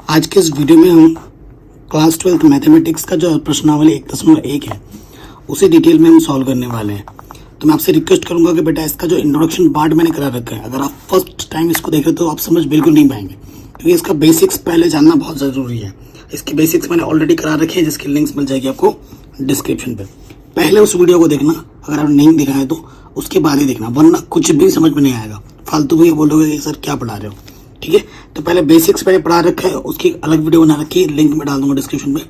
आज के इस वीडियो में हम क्लास 12 मैथमेटिक्स का जो प्रश्नावली 1.1 है उसे डिटेल में हम सॉल्व करने वाले हैं। तो मैं आपसे रिक्वेस्ट करूंगा कि बेटा इसका जो इंट्रोडक्शन पार्ट मैंने करा रखा है, अगर आप फर्स्ट टाइम इसको देख रहे हो तो आप समझ बिल्कुल नहीं पाएंगे, क्योंकि इसका बेसिक्स पहले जानना बहुत ज़रूरी है। इसके बेसिक्स मैंने ऑलरेडी करा रखे हैं, जिसकी लिंक्स मिल जाएगी आपको डिस्क्रिप्शन पे। पहले उस वीडियो को देखना, अगर आप नहीं देखा है तो उसके बाद ही देखना, वरना कुछ भी समझ में नहीं आएगा, फालतू भी बोलोगे कि सर क्या पढ़ा रहे हो। ठीक है, तो पहले बेसिक्स मैंने पढ़ा रखा है, उसकी अलग वीडियो बना रखी है, लिंक में डाल दूंगा डिस्क्रिप्शन में,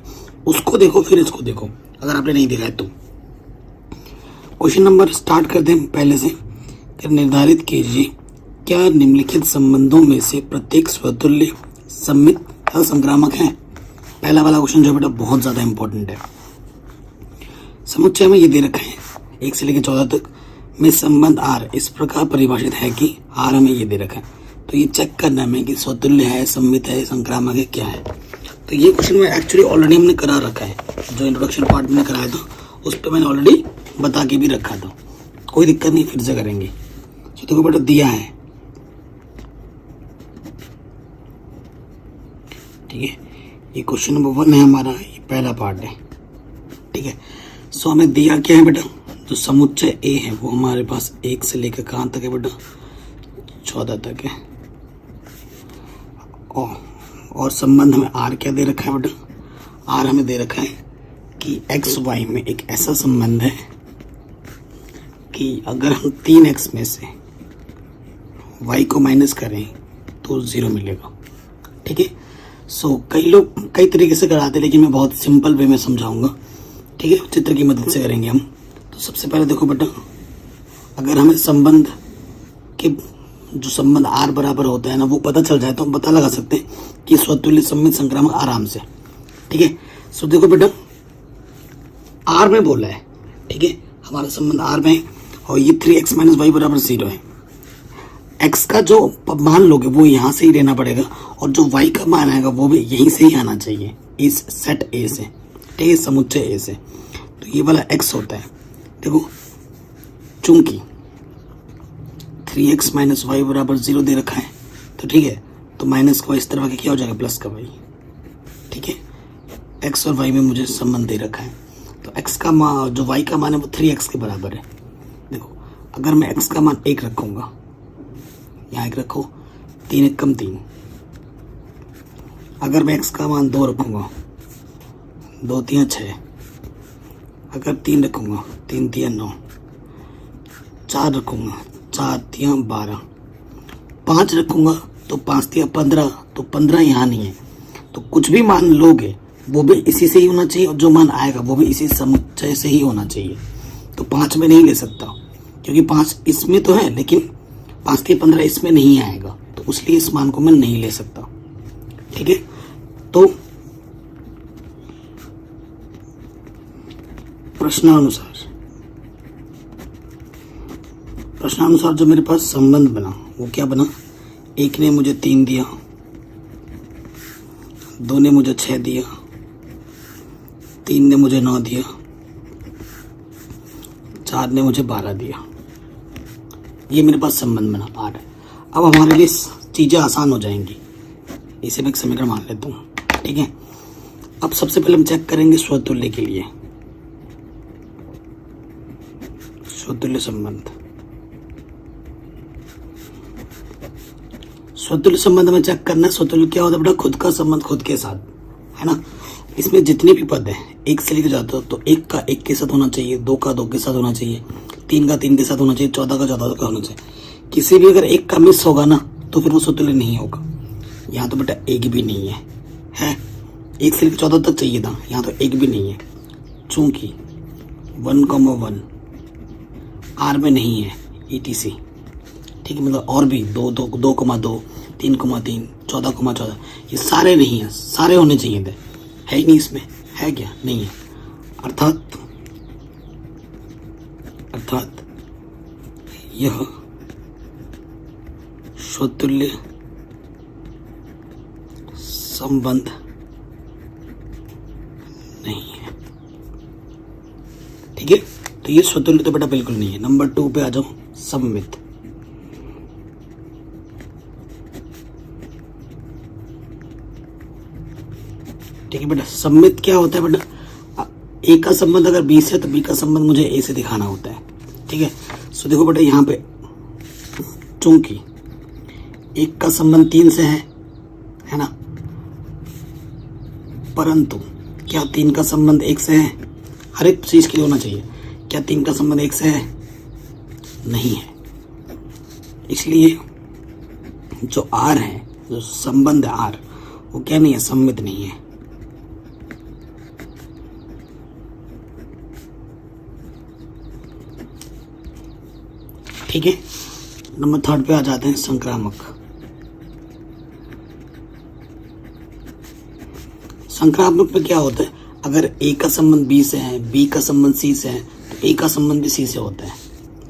उसको देखो फिर इसको देखो अगर आपने नहीं देखा है तो। क्वेश्चन नंबर स्टार्ट कर दें पहले से। निर्धारित कीजिए क्या निम्नलिखित संबंधों में से प्रत्येक स्वतुल्य सममित असंक्रामक है। पहला वाला क्वेश्चन जो बेटा बहुत ज्यादा इंपॉर्टेंट है। समुच्चय में ये दे रखा है 1 से लेकर 14 तक में संबंध आर इस प्रकार परिभाषित है कि आर हमें ये दे रखा है, तो ये चेक करना है कि स्वतुल्य है, सममित है, संक्रामक है, क्या है। तो ये क्वेश्चन में एक्चुअली ऑलरेडी हमने करा रखा है, जो इंट्रोडक्शन पार्ट में कराया था उस पर मैंने ऑलरेडी बता के भी रखा था, कोई दिक्कत नहीं, फिर से करेंगे। तो देखो बेटा दिया है, ठीक है, ये क्वेश्चन नंबर 1 है हमारा, ये पहला पार्ट है। ठीक है, सो हमें दिया क्या है बेटा, जो समुच्चय ए है वो हमारे पास 1 से लेकर कहाँ तक है बेटा, 14 तक है। और संबंध हमें आर क्या दे रखा है बेटा, आर हमें दे रखा है कि एक्स वाई में एक ऐसा संबंध है कि अगर हम 3x में से y को माइनस करें तो 0 मिलेगा। ठीक है, सो कई लोग कई तरीके से कराते हैं, लेकिन मैं बहुत सिंपल वे में समझाऊंगा। ठीक है, चित्र की मदद से करेंगे हम। तो सबसे पहले देखो बेटा, अगर हमें संबंध के जो संबंध आर बराबर होता है ना वो पता चल जाए तो हम पता लगा सकते हैं कि स्वतुल्य सममित संक्रामक आराम से। ठीक है, सो देखो बेटा आर में बोला है, ठीक है, हमारा संबंध आर में है और ये 3x माइनस वाई बराबर 0 है। x का जो मान लोगे वो यहाँ से ही लेना पड़ेगा और जो y का मान आएगा वो भी यहीं से ही आना चाहिए, इस सेट ए से, ठीक है, समुच्चय ए से। तो ये वाला x होता है, देखो चूंकि 3x माइनस वाई बराबर 0 दे रखा है, तो ठीक है, तो माइनस का इस तरफ क्या हो जाएगा, प्लस का वाई। ठीक है, x और y में मुझे संबंध दे रखा है, तो x का मान जो y का मान है वो 3x के बराबर है। देखो अगर मैं x का मान 1 रखूंगा, यहाँ 1 रखो, 3 1 कम 3। अगर मैं x का मान 2 रखूंगा, 2 3 6। अगर 3 रखूंगा, 3 3 9। 4 रखूंगा, 4 3 12। 5 रखूंगा तो 5 3 15, तो 15 यहाँ नहीं है। तो कुछ भी मान लोगे वो भी इसी से ही होना चाहिए और जो मान आएगा वो भी इसी समुच्चय से ही होना चाहिए। तो 5 में नहीं ले सकता, क्योंकि 5 इसमें तो है लेकिन 5 3 15 इसमें नहीं आएगा, तो इसलिए इस मान को मैं नहीं ले सकता। ठीक है, तो प्रश्नानुसार जो मेरे पास संबंध बना वो क्या बना, 1 ने मुझे 3 दिया, 2 ने मुझे 6 दिया, 3 ने मुझे 9 दिया, 4 ने मुझे 12 दिया। ये मेरे पास संबंध बना 8। अब हमारे लिए चीज़ें आसान हो जाएंगी, इसे मैं एक समीकरण मान लेता हूँ। ठीक है, अब सबसे पहले हम चेक करेंगे स्वतुल्य के लिए, स्वतुल्य संबंध। स्वतुल्य संबंध में चेक करना है, स्वतुल्य क्या होता है बेटा, खुद का संबंध खुद के साथ, है ना। इसमें जितने भी पद है 1 से लेकर जाते हो तो 1 का 1 के साथ होना चाहिए, 2 का 2 के साथ होना चाहिए, 3 का 3 के साथ होना चाहिए, 14 का 14 का होना चाहिए। किसी भी अगर 1 का मिस होगा ना तो फिर वो स्वतुल्य नहीं होगा। यहाँ तो बेटा 1 भी नहीं है 1 से लेकर 14 तक चाहिए था, यहाँ तो 1 भी नहीं है, चूंकि 1,1 आर में नहीं है, ETC। ठीक है, मतलब और भी 2 2 2,2 3,3 14,14 ये सारे नहीं है, सारे होने चाहिए थे, है ही नहीं, इसमें है क्या, नहीं है। अर्थात यह स्वतुल्य संबंध नहीं है। ठीक है, तो ये स्वतुल्य तो बेटा बिल्कुल नहीं है। नंबर 2 पे आ जाओ, सममित। ठीक है बेटा, सम्मित क्या होता है बेटा, ए का संबंध अगर बी से तो बी का संबंध मुझे ए से दिखाना होता है। ठीक है, सो देखो बेटा यहाँ पे चूंकि एक का संबंध 3 से है ना, परंतु क्या 3 का संबंध 1 से है? हर एक चीज के लिए होना चाहिए। क्या 3 का संबंध 1 से है? नहीं है। इसलिए जो आर है, जो संबंध आर, वो क्या नहीं है, सम्मित नहीं है। ठीक है, नंबर 3 पे आ जाते हैं, संक्रामक। संक्रामक में क्या होता है, अगर ए का संबंध बी से है, बी का संबंध सी से है, तो ए का संबंध भी सी से होता है।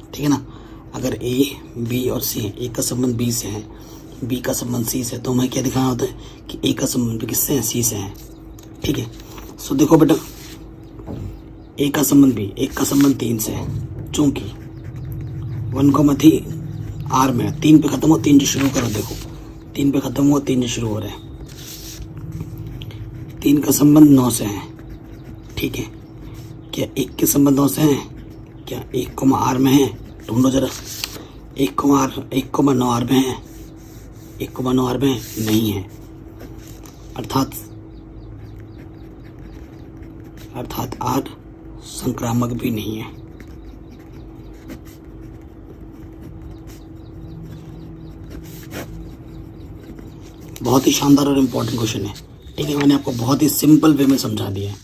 ठीक है ना, अगर ए बी और सी है, ए का संबंध बी से है, बी का संबंध सी से, तो हमें क्या दिखाना होता है कि ए का संबंध भी किससे है, सी से है। ठीक है, सो देखो बेटा ए का संबंध बी, एक का संबंध 3 से है, चूंकि 1,3 आर में 3 पे खत्म हो, 3 से शुरू करो। देखो 3 पे खत्म हो, 3 से शुरू हो रहा है। 3 का संबंध 9 से है। ठीक है, क्या 1 के संबंध 9 से है? क्या 1, आर में है? ढूंढो जरा, 1,9 आर में है? 1,9 आर में नहीं है। अर्थात आर संक्रामक भी नहीं है। बहुत ही शानदार और इम्पोर्टेंट क्वेश्चन है। ठीक है, मैंने आपको बहुत ही सिंपल वे में समझा दिया है।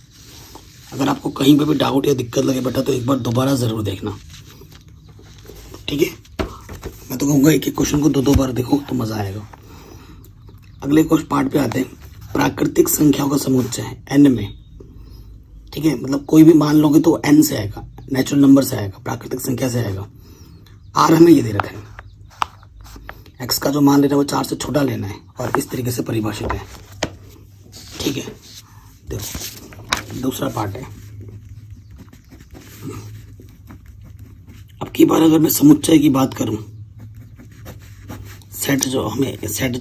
अगर आपको कहीं पे भी डाउट या दिक्कत लगे बेटा तो एक बार दोबारा ज़रूर देखना। ठीक है, मैं तो कहूँगा एक एक क्वेश्चन को 2-2 बार देखो तो मज़ा आएगा। अगले क्वेश्चन पार्ट पे आते हैं, प्राकृतिक संख्याओं का समुच्चय है एन में। ठीक है, मतलब कोई भी मान लोगे तो एन से आएगा, नेचुरल नंबर से आएगा, प्राकृतिक संख्या से आएगा। आर हमें ये दे रखा है, एक्स का जो मान लेना है वो 4 से छोटा लेना है और इस तरीके से परिभाषित है। ठीक है, देखो दूसरा पार्ट है। अब की बार अगर मैं समुच्चय की बात करूं, सेट जो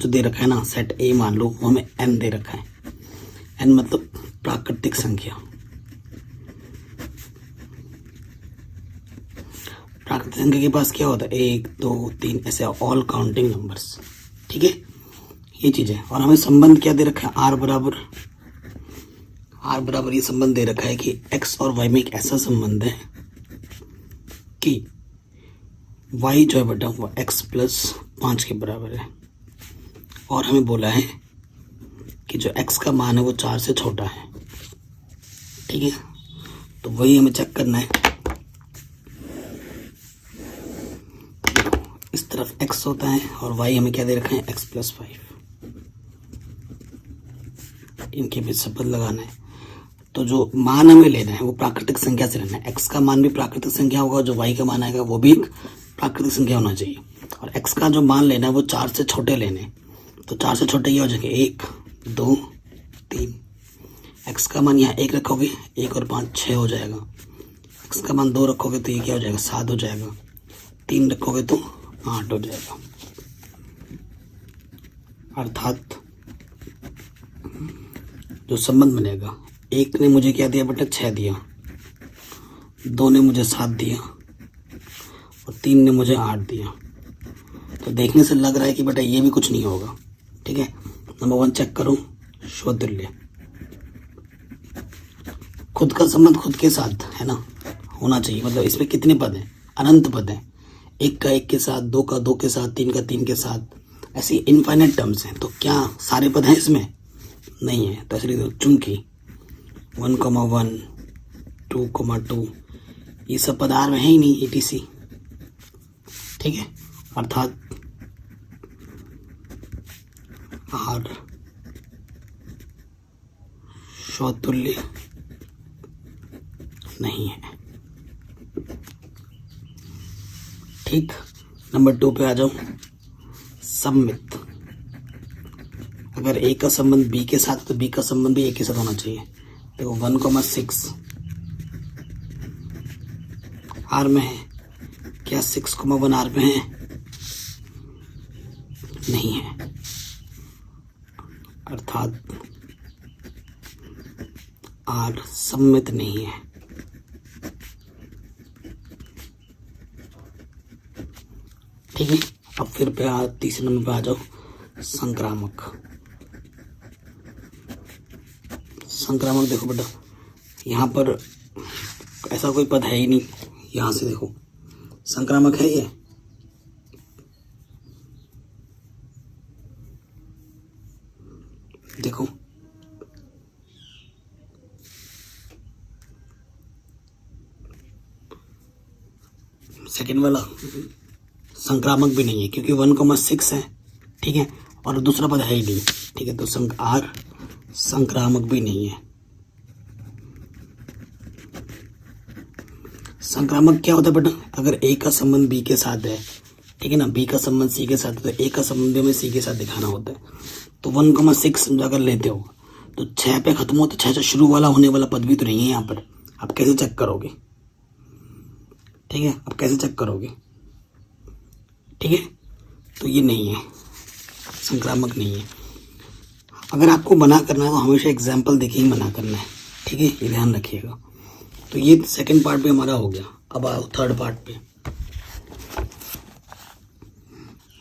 दे रखा है ना, सेट ए मान लो, वो हमें एन दे रखा है। एन मतलब प्राकृतिक संख्या। प्राकृतिक संख्या के पास क्या होता है, 1, 2, 3 ऐसे ऑल काउंटिंग नंबर्स। ठीक है, ये चीज है। और हमें संबंध क्या दे रखा है, आर बराबर ये संबंध दे रखा है कि एक्स और वाई में एक ऐसा संबंध है कि वाई जो है बेटा वो एक्स प्लस 5 के बराबर है। और हमें बोला है कि जो एक्स का मान है वो 4 से छोटा है। ठीक है, तो वही हमें चेक करना है। इस तरफ x होता है और y हमें क्या दे रखा है, x प्लस 5। इनके बीच संबंध लगाना है। तो जो मान हमें लेना है वो प्राकृतिक संख्या से लेना है। x का मान भी प्राकृतिक संख्या होगा, जो y का मान आएगा वो भी एक प्राकृतिक संख्या होना चाहिए। और x का जो मान लेना है वो 4 से छोटे लेने। तो 4 से छोटे ये हो जाएंगे 1, 2, 3। x का मान यहाँ 1 रखोगे, 1 और 5 6 हो जाएगा। x का मान 2 रखोगे तो ये क्या हो जाएगा, 7 हो जाएगा। 3 रखोगे तो 8 हो जाएगा। अर्थात जो संबंध बनेगा, 1 ने मुझे क्या दिया बेटा, 6 दिया, 2 ने मुझे 7 दिया और 3 ने मुझे 8 दिया। तो देखने से लग रहा है कि बेटा ये भी कुछ नहीं होगा। ठीक है, नंबर 1 चेक करो, शोधुल्य। खुद का संबंध खुद के साथ है ना, होना चाहिए। मतलब इसमें कितने पद हैं, अनंत पद हैं। 1 का 1 के साथ, 2 का 2 के साथ, 3 का 3 के साथ, ऐसी इनफाइनाइट टर्म्स हैं। तो क्या सारे पद हैं इसमें? नहीं है। तो इसलिए चूंकि 1,1, 2,2 ये सब पद आर में है ही नहीं, etc। ठीक है, अर्थात आर शोधुल्य नहीं है। ठीक, नंबर 2 पे आ जाओ, सम्मित। अगर ए का संबंध बी के साथ तो बी का संबंध भी ए के साथ होना चाहिए। देखो 1,6 आर में है, क्या 6,1 आर में है? नहीं है। अर्थात आर सम्मित नहीं है। ठीक है, अब फिर तीसरे नंबर पे आ जाओ, संक्रामक। संक्रामक देखो बेटा, यहाँ पर ऐसा कोई पद है ही नहीं। यहाँ से देखो संक्रामक है ये, देखो सेकेंड वाला संक्रामक भी नहीं है क्योंकि 1,6 है। ठीक है, और दूसरा पद है ही नहीं। ठीक है, तो आर संक्रामक भी नहीं है। संक्रामक क्या होता है बेटा, अगर ए का संबंध बी के साथ है, ठीक है ना, बी का संबंध सी के साथ है, तो ए का संबंध हमें सी के साथ दिखाना होता है। तो 1,6 अगर लेते हो तो 6 पे खत्म हो, तो 6 से शुरू वाला होने वाला पद भी तो नहीं है यहाँ पर। आप कैसे चेक करोगे? ठीक है, आप कैसे चेक करोगे? ठीक है, तो ये नहीं है, संक्रामक नहीं है। अगर आपको मना करना है तो हमेशा एग्जाम्पल देके ही मना करना है। ठीक है, ये ध्यान रखिएगा। तो ये सेकंड पार्ट पे हमारा हो गया। अब आओ थर्ड पार्ट पे।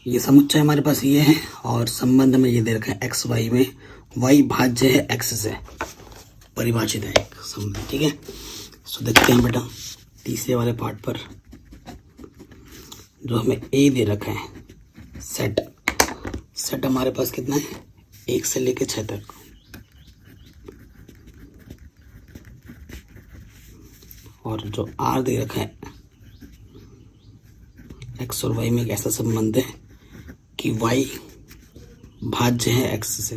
ये समुच्चय हमारे पास ये है और संबंध में ये दे रखा है एक्स वाई में, वाई भाज्य है एक्स से, परिभाषित है एक संबंध। ठीक है, सो देखते हैं बेटा तीसरे वाले पार्ट पर, जो हमें ए दे रखा है, सेट। सेट हमारे पास कितना है, 1 से लेके 6 तक। और जो आर दे रखा है, एक्स और वाई में एक ऐसा संबंध है कि वाई भाज्य है एक्स से।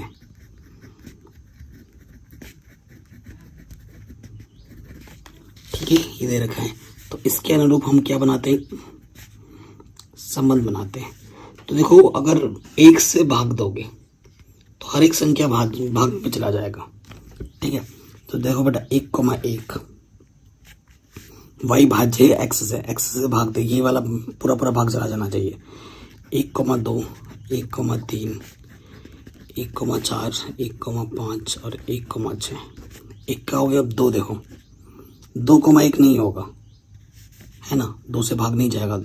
ठीक है, ये दे रखा है। तो इसके अनुरूप हम क्या बनाते हैं, संबंध बनाते हैं। तो देखो अगर 1 से भाग दोगे तो हर एक संख्या भाग में चला जाएगा। ठीक है, तो देखो बेटा 1,1 वाई भाज्य है एक्स से भाग दे, ये वाला पूरा भाग चला जाना चाहिए। 1,2 1,3 1,4 1,5 और 1,6। 1 का हो गया, अब 2 देखो 2,1 नहीं होगा, है ना, 2 से भाग नहीं जाएगा।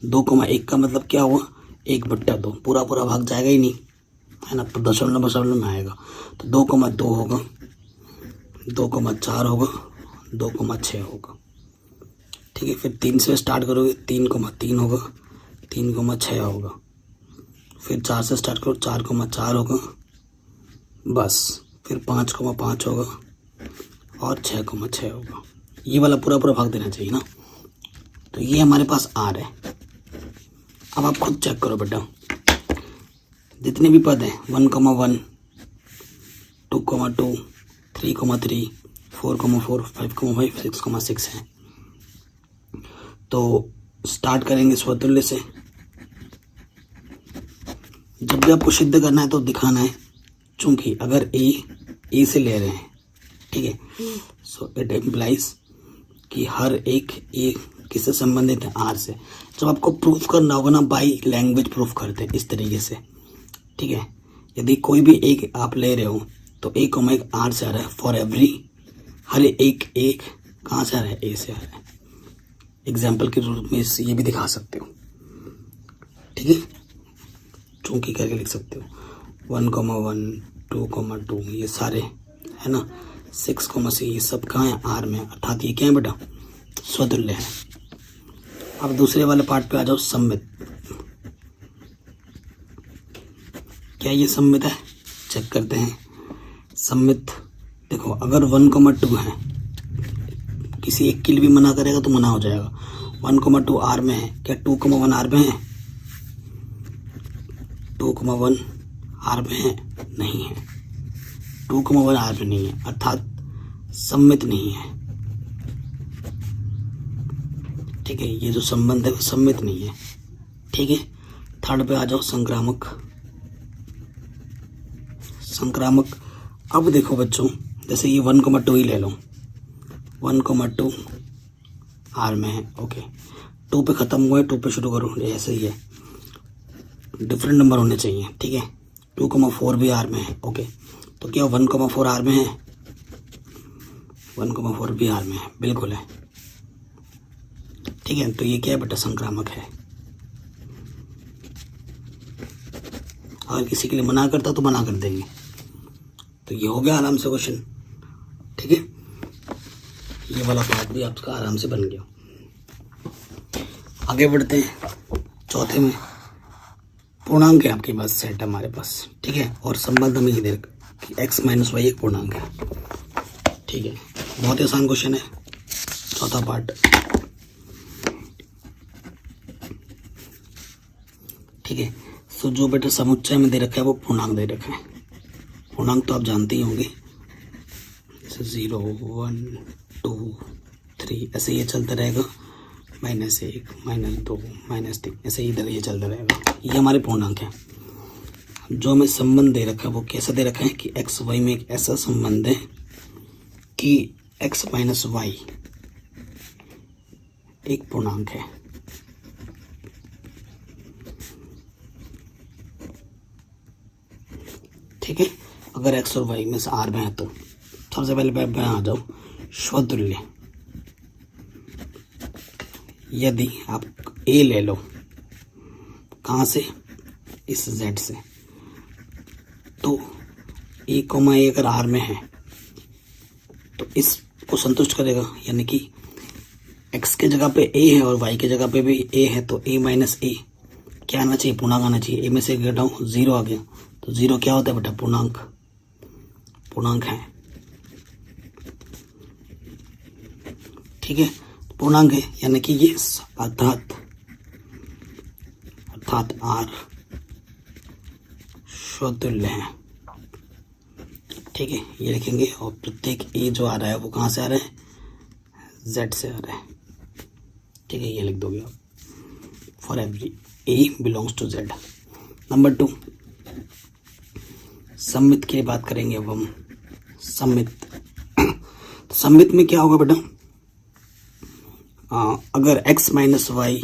2,1 का मतलब क्या हुआ, 1/2, पूरा भाग जाएगा ही नहीं, है ना, तो दशमलव में आएगा। तो 2,2 होगा, 2,4 होगा, 2,6 होगा। ठीक है, फिर 3 से स्टार्ट करोगे, 3,3 होगा, 3,6 होगा। फिर 4 से स्टार्ट करो, 4,4 होगा बस। फिर 5,5 होगा और 6,6 होगा। ये वाला पूरा भाग देना चाहिए ना। तो ये हमारे पास आर है। अब आप खुद चेक करो बेटा, जितने भी पद हैं 1,1 2,2 3,3 4,4 5,5 6,6 हैं। तो स्टार्ट करेंगे स्वतुल्य से। जब भी आपको सिद्ध करना है तो दिखाना है, चूंकि अगर ए से ले रहे हैं, ठीक है, सो इट इम्प्लाइज कि हर एक ए किससे संबंधित है, आर से। जब आपको प्रूफ करना होगा ना, बाई लैंग्वेज प्रूफ करते हैं इस तरीके से। ठीक है, यदि कोई भी एक आप ले रहे हो तो 1,1 आर से आ रहा है, फॉर एवरी हर एक कहाँ से आ रहा है, ए से आ रहा है। एग्जाम्पल के रूप में ये भी दिखा सकते हो। ठीक है, चूंकि करके लिख सकते हो। 1,1 2,2 ये सारे है ना, 6,6 ये सब कहाँ है, आर में, अर्थात ये क्या है बेटा, स्वतुल्य है। अब दूसरे वाले पार्ट पे आ जाओ, सम्मित। क्या ये सम्मित है, चेक करते हैं। सम्मित देखो, अगर 1,2 है, किसी एक के लिए भी मना करेगा तो मना हो जाएगा। 1,2 आर में है, क्या 2,1 आर में है, 2,1 आर में है, नहीं है, 2,1 आर में नहीं है, अर्थात सम्मित नहीं है। ठीक है, ये जो संबंध है वो सम्मित नहीं है। ठीक है, थर्ड पे आ जाओ, संक्रामक। संक्रामक अब देखो बच्चों, जैसे ये 1,2 ही ले लो, 1,2 आर में है, ओके, 2 पे खत्म हुआ है, 2 पे शुरू करो, ऐसे ही है, डिफरेंट नंबर होने चाहिए। ठीक है, 2,4 भी आर में है, ओके, तो क्या 1,4 आर में है, 1,4 भी आर में है, बिल्कुल है। ठीक है, तो ये क्या है बेटा, संक्रामक है। अगर किसी के लिए मना करता तो मना कर देंगे। तो ये हो गया आराम से क्वेश्चन। ठीक है, ये वाला पार्ट भी आपका आराम से बन गया। आगे बढ़ते हैं चौथे में। पूर्णांक है आपके पास, सेट हमारे पास। ठीक है, और संबंध हमें ये दे कि x माइनस वाई एक पूर्णांक है। ठीक है, बहुत ही आसान क्वेश्चन है, चौथा पार्ट। ठीक है, तो जो बेटा समुच्चय में दे रखा है वो पूर्णांक दे रखा है। पूर्णांक तो आप जानते ही होंगे, जैसे 0, 1, 2, 3 ऐसे ये चलता रहेगा, -1, -2, -3 ऐसे इधर ये चलता रहेगा। ये हमारे पूर्णांक है। जो हमें संबंध दे रखा है वो कैसा दे रखा है कि एक्स वाई में एक ऐसा संबंध है कि x माइनस वाई एक पूर्णांक है। ठीक है, अगर x और y में से r में है तो सबसे पहले मैं आ जाऊं स्वतुल्य। यदि आप a ले लो, कहाँ से, इस z से, तो a, अगर r में है तो इसको संतुष्ट करेगा, यानी कि x के जगह पे a है और y के जगह पे भी a है, तो a माइनस a क्या आना चाहिए, पूर्णांक आना चाहिए। a में से घटाऊं 0 आ गया, तो 0 क्या होता है बेटा, पूर्णांक। पूर्णांक है। ठीक है, पूर्णांक है, यानी कि ये अर्थात r स्वतुल्य है। ठीक है, ये लिखेंगे। और प्रत्येक a जो आ रहा है वो कहाँ से आ रहा है, z से आ रहा है। ठीक है, ये लिख दोगे आप, for every a belongs to z। Number 2, सममित की बात करेंगे अब हम। सममित तो सममित में क्या होगा बेटा, अगर x माइनस वाई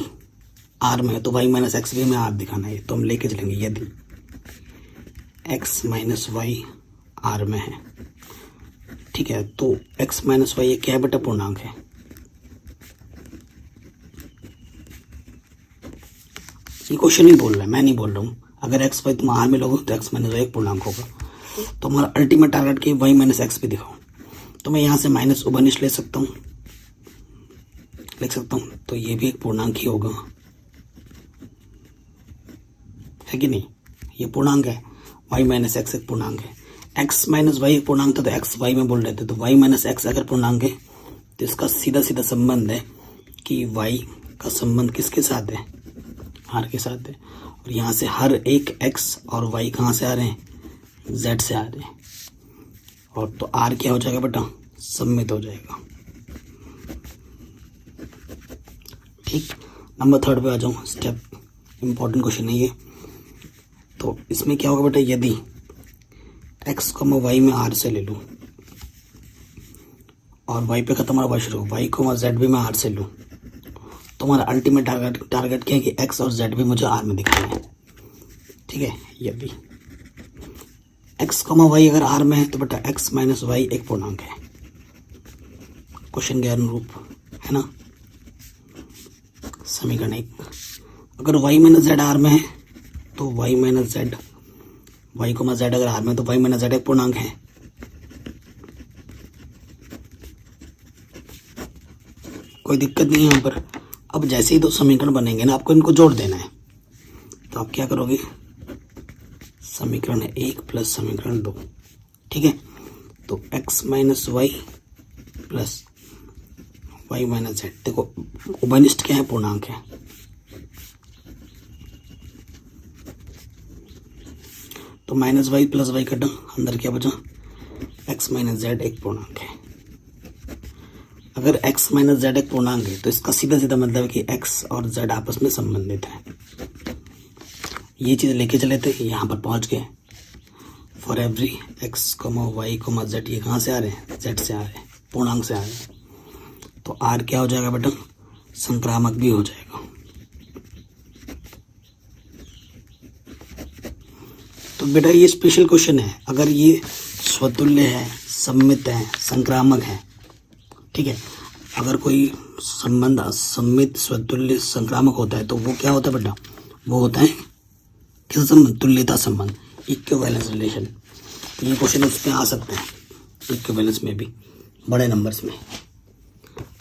आर में है तो y माइनस एक्स भी में आर दिखाना है, तो हम लेके चलेंगे। यदि x माइनस वाई आर में है, ठीक है, तो x माइनस वाई क्या है बेटा, पूर्णांक है। ये क्वेश्चन ही बोल रहा है, मैं नहीं बोल रहा हूँ। अगर x वाई तुम आर में लोगे तो x माइनस वाई एक पूर्णांक होगा। तो हमारा अल्टीमेट टारगेट की y माइनस एक्स भी दिखाओ, तो मैं यहाँ से माइनस उबनिश ले सकता हूँ, तो ये भी एक पूर्णांक ही होगा, है कि नहीं। ये पूर्णांक है, y माइनस एक्स एक पूर्णांक है। x माइनस वाई एक पूर्णांक था तो x y में बोल रहे थे, तो y माइनस एक्स अगर पूर्णांक है तो इसका सीधा सीधा संबंध है कि y का संबंध किसके साथ है, r के साथ है। और यहाँ से हर एक x और y कहाँ से आ रहे हैं, z से आ रहे हैं। और तो r क्या हो जाएगा बेटा, सममित हो जाएगा। ठीक, नंबर 3 पे आ जाऊँ। स्टेप इंपॉर्टेंट क्वेश्चन है ये। तो इसमें क्या होगा बेटा, यदि x को y में r से ले लूँ और y पे खत्म हो, y शुरू, y को z भी मैं r से लूँ, तो हमारा अल्टीमेट टारगेट क्या है कि x और z भी मुझे r में दिखाना है। ठीक है, यदि x, y अगर r में है तो बेटा x माइनस वाई एक पूर्णांक है। क्वेश्चन के अनुरूप है ना। समीकरण 1, अगर y माइनस जेड आर में है तो y माइनस जेड, y को z अगर r में तो y माइनस जेड एक पूर्णांक है। कोई दिक्कत नहीं है यहाँ पर। अब जैसे ही दो समीकरण बनेंगे ना, आपको इनको जोड़ देना है। तो आप क्या करोगे, समीकरण 1 प्लस समीकरण 2। ठीक है, तो x minus y plus y minus z. देखो उभयनिष्ठ क्या है, पूर्णांक है। तो माइनस वाई प्लस वाई कटा, अंदर क्या बचा, x माइनस जेड एक पूर्णांक है। अगर x माइनस जेड एक पूर्णांक है तो इसका सीधा सीधा मतलब है कि x और z आपस में संबंधित है। ये चीज लेके चले थे, यहाँ पर पहुंच गए। For every x, y, z, ये कहाँ से आ रहे हैं, z से आ रहे हैं, पूर्णांक से आ रहे हैं। तो r क्या हो जाएगा बेटा, संक्रामक भी हो जाएगा। तो बेटा ये स्पेशल क्वेश्चन है। अगर ये स्वतुल्य है, सममित है, संक्रामक है, ठीक है। अगर कोई संबंध असम्मित स्वतुल्य संक्रामक होता है तो वो क्या होता है बेटा, वो होता है किस संबंध, तुल्यता संबंध, इक्विवेलेंस रिलेशन। तो ये क्वेश्चन उसमें आ सकते हैं, इक्विवेलेंस में भी, बड़े नंबर्स में।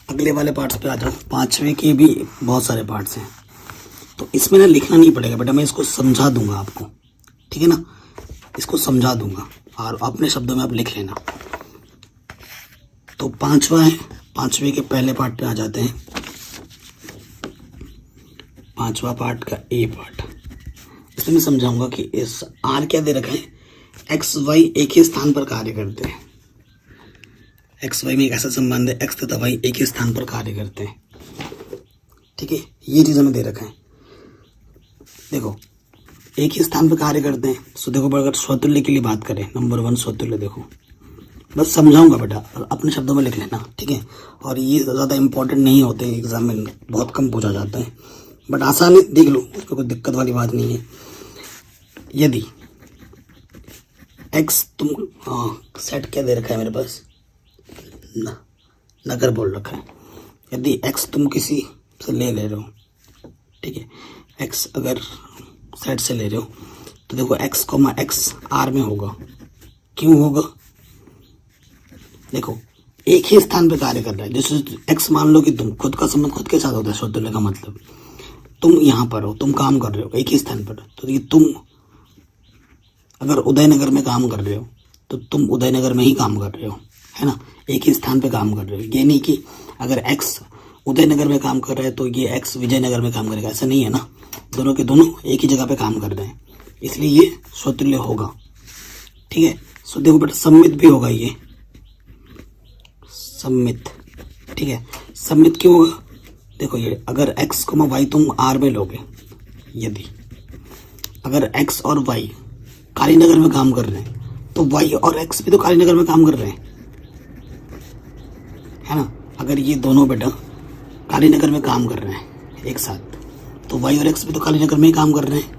अगले वाले पार्ट्स पे आ जाओ। 5वें के भी बहुत सारे पार्ट्स हैं, तो इसमें ना लिखना नहीं पड़ेगा बेटा, मैं इसको समझा दूंगा आपको, ठीक है ना, इसको समझा दूंगा और अपने शब्दों में आप लिख लेना। तो 5वां है, 5वें के पहले पार्ट पे आ जाते हैं। 5वां पार्ट का ए पार्ट, इसमें मैं समझाऊंगा कि इस आर क्या दे रखा है, एक्स वाई एक ही स्थान पर कार्य करते हैं। एक्स वाई में एक ऐसा संबंध है, एक्स तथा वाई एक ही स्थान पर कार्य करते हैं, ठीक है। ये चीज हमें दे रखा है। देखो एक ही स्थान पर कार्य करते हैं, सो देखो अगर स्वतुल्य के लिए बात करें, नंबर 1 स्वतुल्य, देखो बस समझाऊंगा बेटा, अपने शब्दों में लिख लेना, ठीक है। और ये ज़्यादा इंपॉर्टेंट नहीं होते, एग्जाम में बहुत कम पूछा जाता है, बट आसान है, देख लो, उसको कोई दिक्कत वाली बात नहीं है। यदि एक्स तुम सेट क्या दे रखा है मेरे पास, नगर बोल रखा है। यदि एक्स तुम किसी से ले रहे हो, ठीक है, एक्स अगर सेट से ले रहे हो तो देखो एक्स कॉमा एक्स आर में होगा। क्यों होगा, देखो एक ही स्थान पे कार्य कर रहा है। जैसे एक्स मान लो कि तुम, खुद का संबंध खुद के साथ होता है स्वतुल्य का मतलब, तुम यहाँ पर हो, तुम काम कर रहे हो एक ही स्थान पर, तो ये तुम अगर उदयनगर में काम कर रहे हो तो तुम उदयनगर में ही काम कर रहे हो, है ना, एक ही स्थान पे काम कर रहे हो। ये नहीं कि अगर एक्स उदयनगर में काम कर रहा है तो ये एक्स विजयनगर में काम करेगा, ऐसा नहीं है ना, दोनों के दोनों एक ही जगह पे काम कर रहे हैं, इसलिए ये स्वतुल्य होगा, ठीक है। सो देखो बेटा सम्मित भी होगा, ये सम्मित, ठीक है। सम्मित क्यों होगा, देखो ये अगर x को वाई तुम आर में लोगे, यदि अगर x और y कालीनगर में काम कर रहे हैं तो y और x भी तो कालीनगर में काम कर रहे हैं, है ना। अगर ये दोनों बेटा कालीनगर में काम कर रहे हैं एक साथ, तो y और x भी तो कालीनगर में ही काम कर रहे हैं,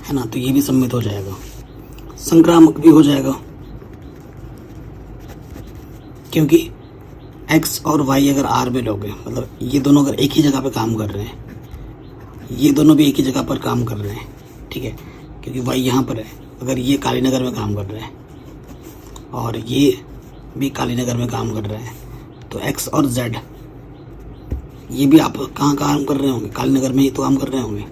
है ना, तो ये भी सम्मित हो जाएगा, संक्रामक भी हो जाएगा, क्योंकि x और y अगर r में लोगे, मतलब ये दोनों अगर एक ही जगह पे काम कर रहे हैं, ये दोनों भी एक ही जगह पर काम कर रहे हैं, ठीक है, क्योंकि y यहाँ पर है, अगर ये कालीनगर में काम कर रहे हैं और ये भी कालीनगर में काम कर रहे हैं, तो x और z ये भी आप कहाँ काम कर रहे होंगे, कालीनगर में ही तो काम कर रहे होंगे,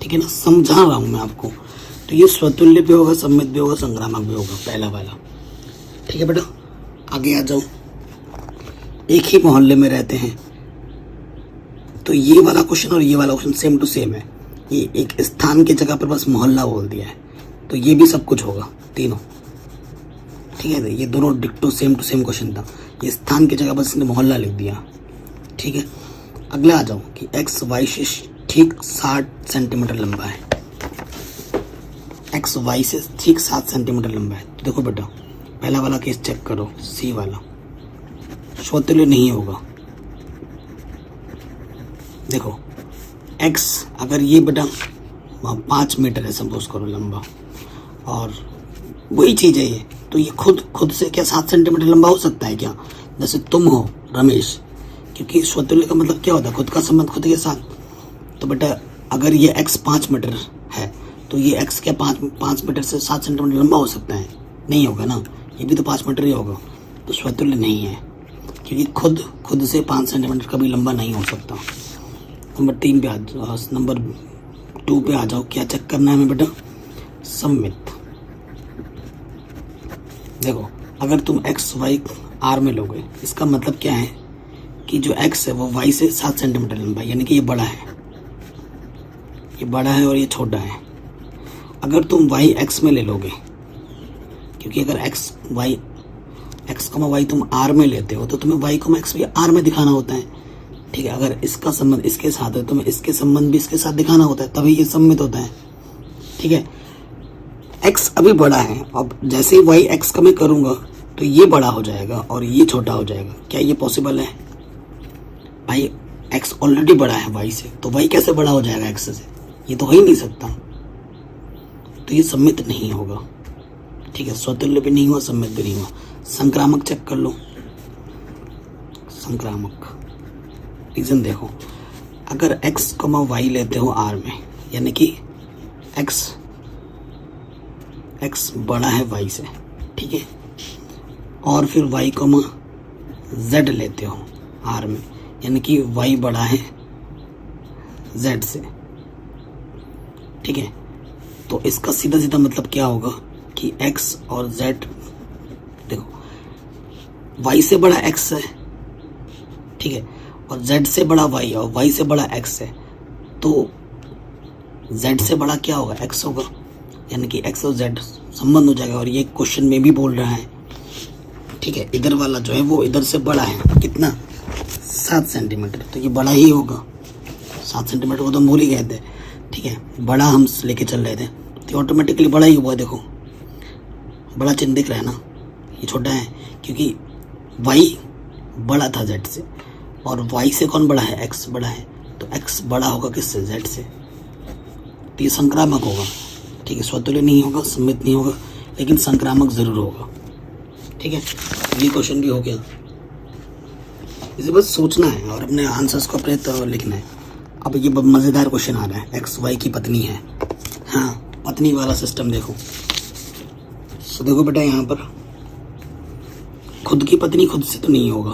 ठीक है ना, समझा रहा हूँ मैं आपको। तो ये स्वतुल्य भी होगा, सम्मित भी होगा, संक्रामक भी होगा, पहला वाला, ठीक है बेटा। आगे आ जाओ। एक ही मोहल्ले में रहते हैं, तो ये वाला क्वेश्चन और ये वाला क्वेश्चन सेम टू सेम है, ये एक स्थान की जगह पर बस मोहल्ला बोल दिया है, तो ये भी सब कुछ होगा तीनों, ठीक है। ये दोनों डिक्टो सेम टू सेम क्वेश्चन था, ये स्थान की जगह बस इसने मोहल्ला लिख दिया, ठीक है। अगला आ जाओ कि एक्स वाई से ठीक 60 सेंटीमीटर लंबा है, एक्स वाई से ठीक 7 सेंटीमीटर लंबा है। तो देखो बेटा पहला वाला केस चेक करो, सी वाला स्वतुल्य नहीं होगा। देखो एक्स अगर ये बेटा 5 मीटर है सपोज करो लंबा, और वही चीज़ है ये, तो ये खुद से क्या 7 सेंटीमीटर लंबा हो सकता है क्या, जैसे तुम हो रमेश, क्योंकि स्वतुल्य का मतलब क्या होता है, खुद का संबंध खुद के साथ। तो बेटा अगर ये x 5 मीटर है तो ये x क्या 5 मीटर से 7 सेंटीमीटर लंबा हो सकता है, नहीं होगा ना, ये भी तो 5 मीटर ही होगा, तो स्वतुल्य नहीं है, क्योंकि खुद से 5 सेंटीमीटर कभी लंबा नहीं हो सकता। नंबर 3 पे आ जाओ, नंबर 2 पे आ जाओ, क्या चेक करना है हमें बेटा, सम्मित। देखो अगर तुम x y r में लोगे, इसका मतलब क्या है कि जो x है वो y से 7 सेंटीमीटर लंबा है, यानी कि ये बड़ा है, ये बड़ा है और ये छोटा है। अगर तुम y x में ले लोगे, क्योंकि अगर x कमा y तुम r में लेते हो तो तुम्हें y कमा x भी r में दिखाना होता है, ठीक है। अगर इसका संबंध इसके साथ है तो तुम्हें इसके संबंध भी इसके साथ दिखाना होता है, तभी ये सम्मित होता है, ठीक है। x अभी बड़ा है, अब जैसे ही y x का मैं करूंगा तो ये बड़ा हो जाएगा और ये छोटा हो जाएगा, क्या ये पॉसिबल है भाई, x ऑलरेडी बड़ा है y से, तो y कैसे बड़ा हो जाएगा x से, ये तो हो ही नहीं सकता, तो ये सम्मित नहीं होगा, ठीक है। स्वतुल्य भी नहीं हुआ, सम्मित भी नहीं हुआ, संक्रामक चेक कर लो, संक्रामक रीजन देखो, अगर x, y लेते हो r में, यानी कि x बड़ा है y से, ठीक है, और फिर y, z लेते हो r में, यानी कि y बड़ा है z से, ठीक है, तो इसका सीधा सीधा मतलब क्या होगा कि x और z, देखो y से बड़ा x है, ठीक है, और z से बड़ा y और y से बड़ा x है, तो z से बड़ा क्या होगा, x होगा, यानी कि x और z संबंध हो जाएगा। और ये क्वेश्चन में भी बोल रहा है, ठीक है, इधर वाला जो है वो इधर से बड़ा है, कितना, 7 सेंटीमीटर, तो ये बड़ा ही होगा। 7 सेंटीमीटर को तो भूल ही गए थे, ठीक है, बड़ा हम लेके चल रहे थे, तो ऑटोमेटिकली बड़ा ही हुआ। देखो बड़ा चिन्ह दिख रहा है ना, ये छोटा है क्योंकि y बड़ा था z से, और y से कौन बड़ा है, x बड़ा है, तो x बड़ा होगा किससे, z से, तो ये संक्रामक होगा, ठीक है, स्वतुल्य नहीं होगा, सम्मित नहीं होगा, लेकिन संक्रामक जरूर होगा, ठीक है। ये क्वेश्चन भी हो गया, इसे बस सोचना है और अपने आंसर्स को अपने तो लिखना है। अब ये मज़ेदार क्वेश्चन आ रहा है, एक्स वाई की पत्नी है, हाँ पत्नी वाला सिस्टम देखो। तो देखो बेटा यहाँ पर खुद की पत्नी खुद से तो नहीं होगा,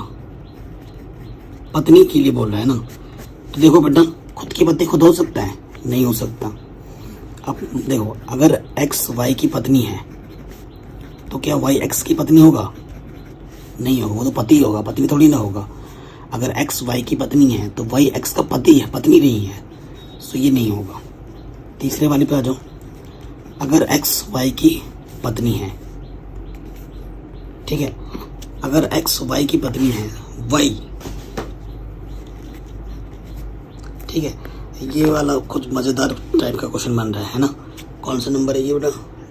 पत्नी के लिए बोल रहा है ना, तो देखो बेटा खुद की पत्नी खुद हो सकता है, नहीं हो सकता। अब देखो अगर एक्स वाई की पत्नी है तो क्या वाई एक्स की पत्नी होगा, नहीं होगा, वो तो पति होगा, पत्नी थोड़ी ना होगा। अगर एक्स वाई की पत्नी है तो वाई एक्स का पति है, पत्नी नहीं है, सो ये नहीं होगा। तीसरे वाले पे आ जाओ, अगर एक्स वाई की पत्नी है, ठीक है, अगर एक्स वाई की पत्नी है वाई, ठीक है, ये वाला कुछ मजेदार टाइप का क्वेश्चन बन रहा है ना। कौन सा नंबर है ये बेटा,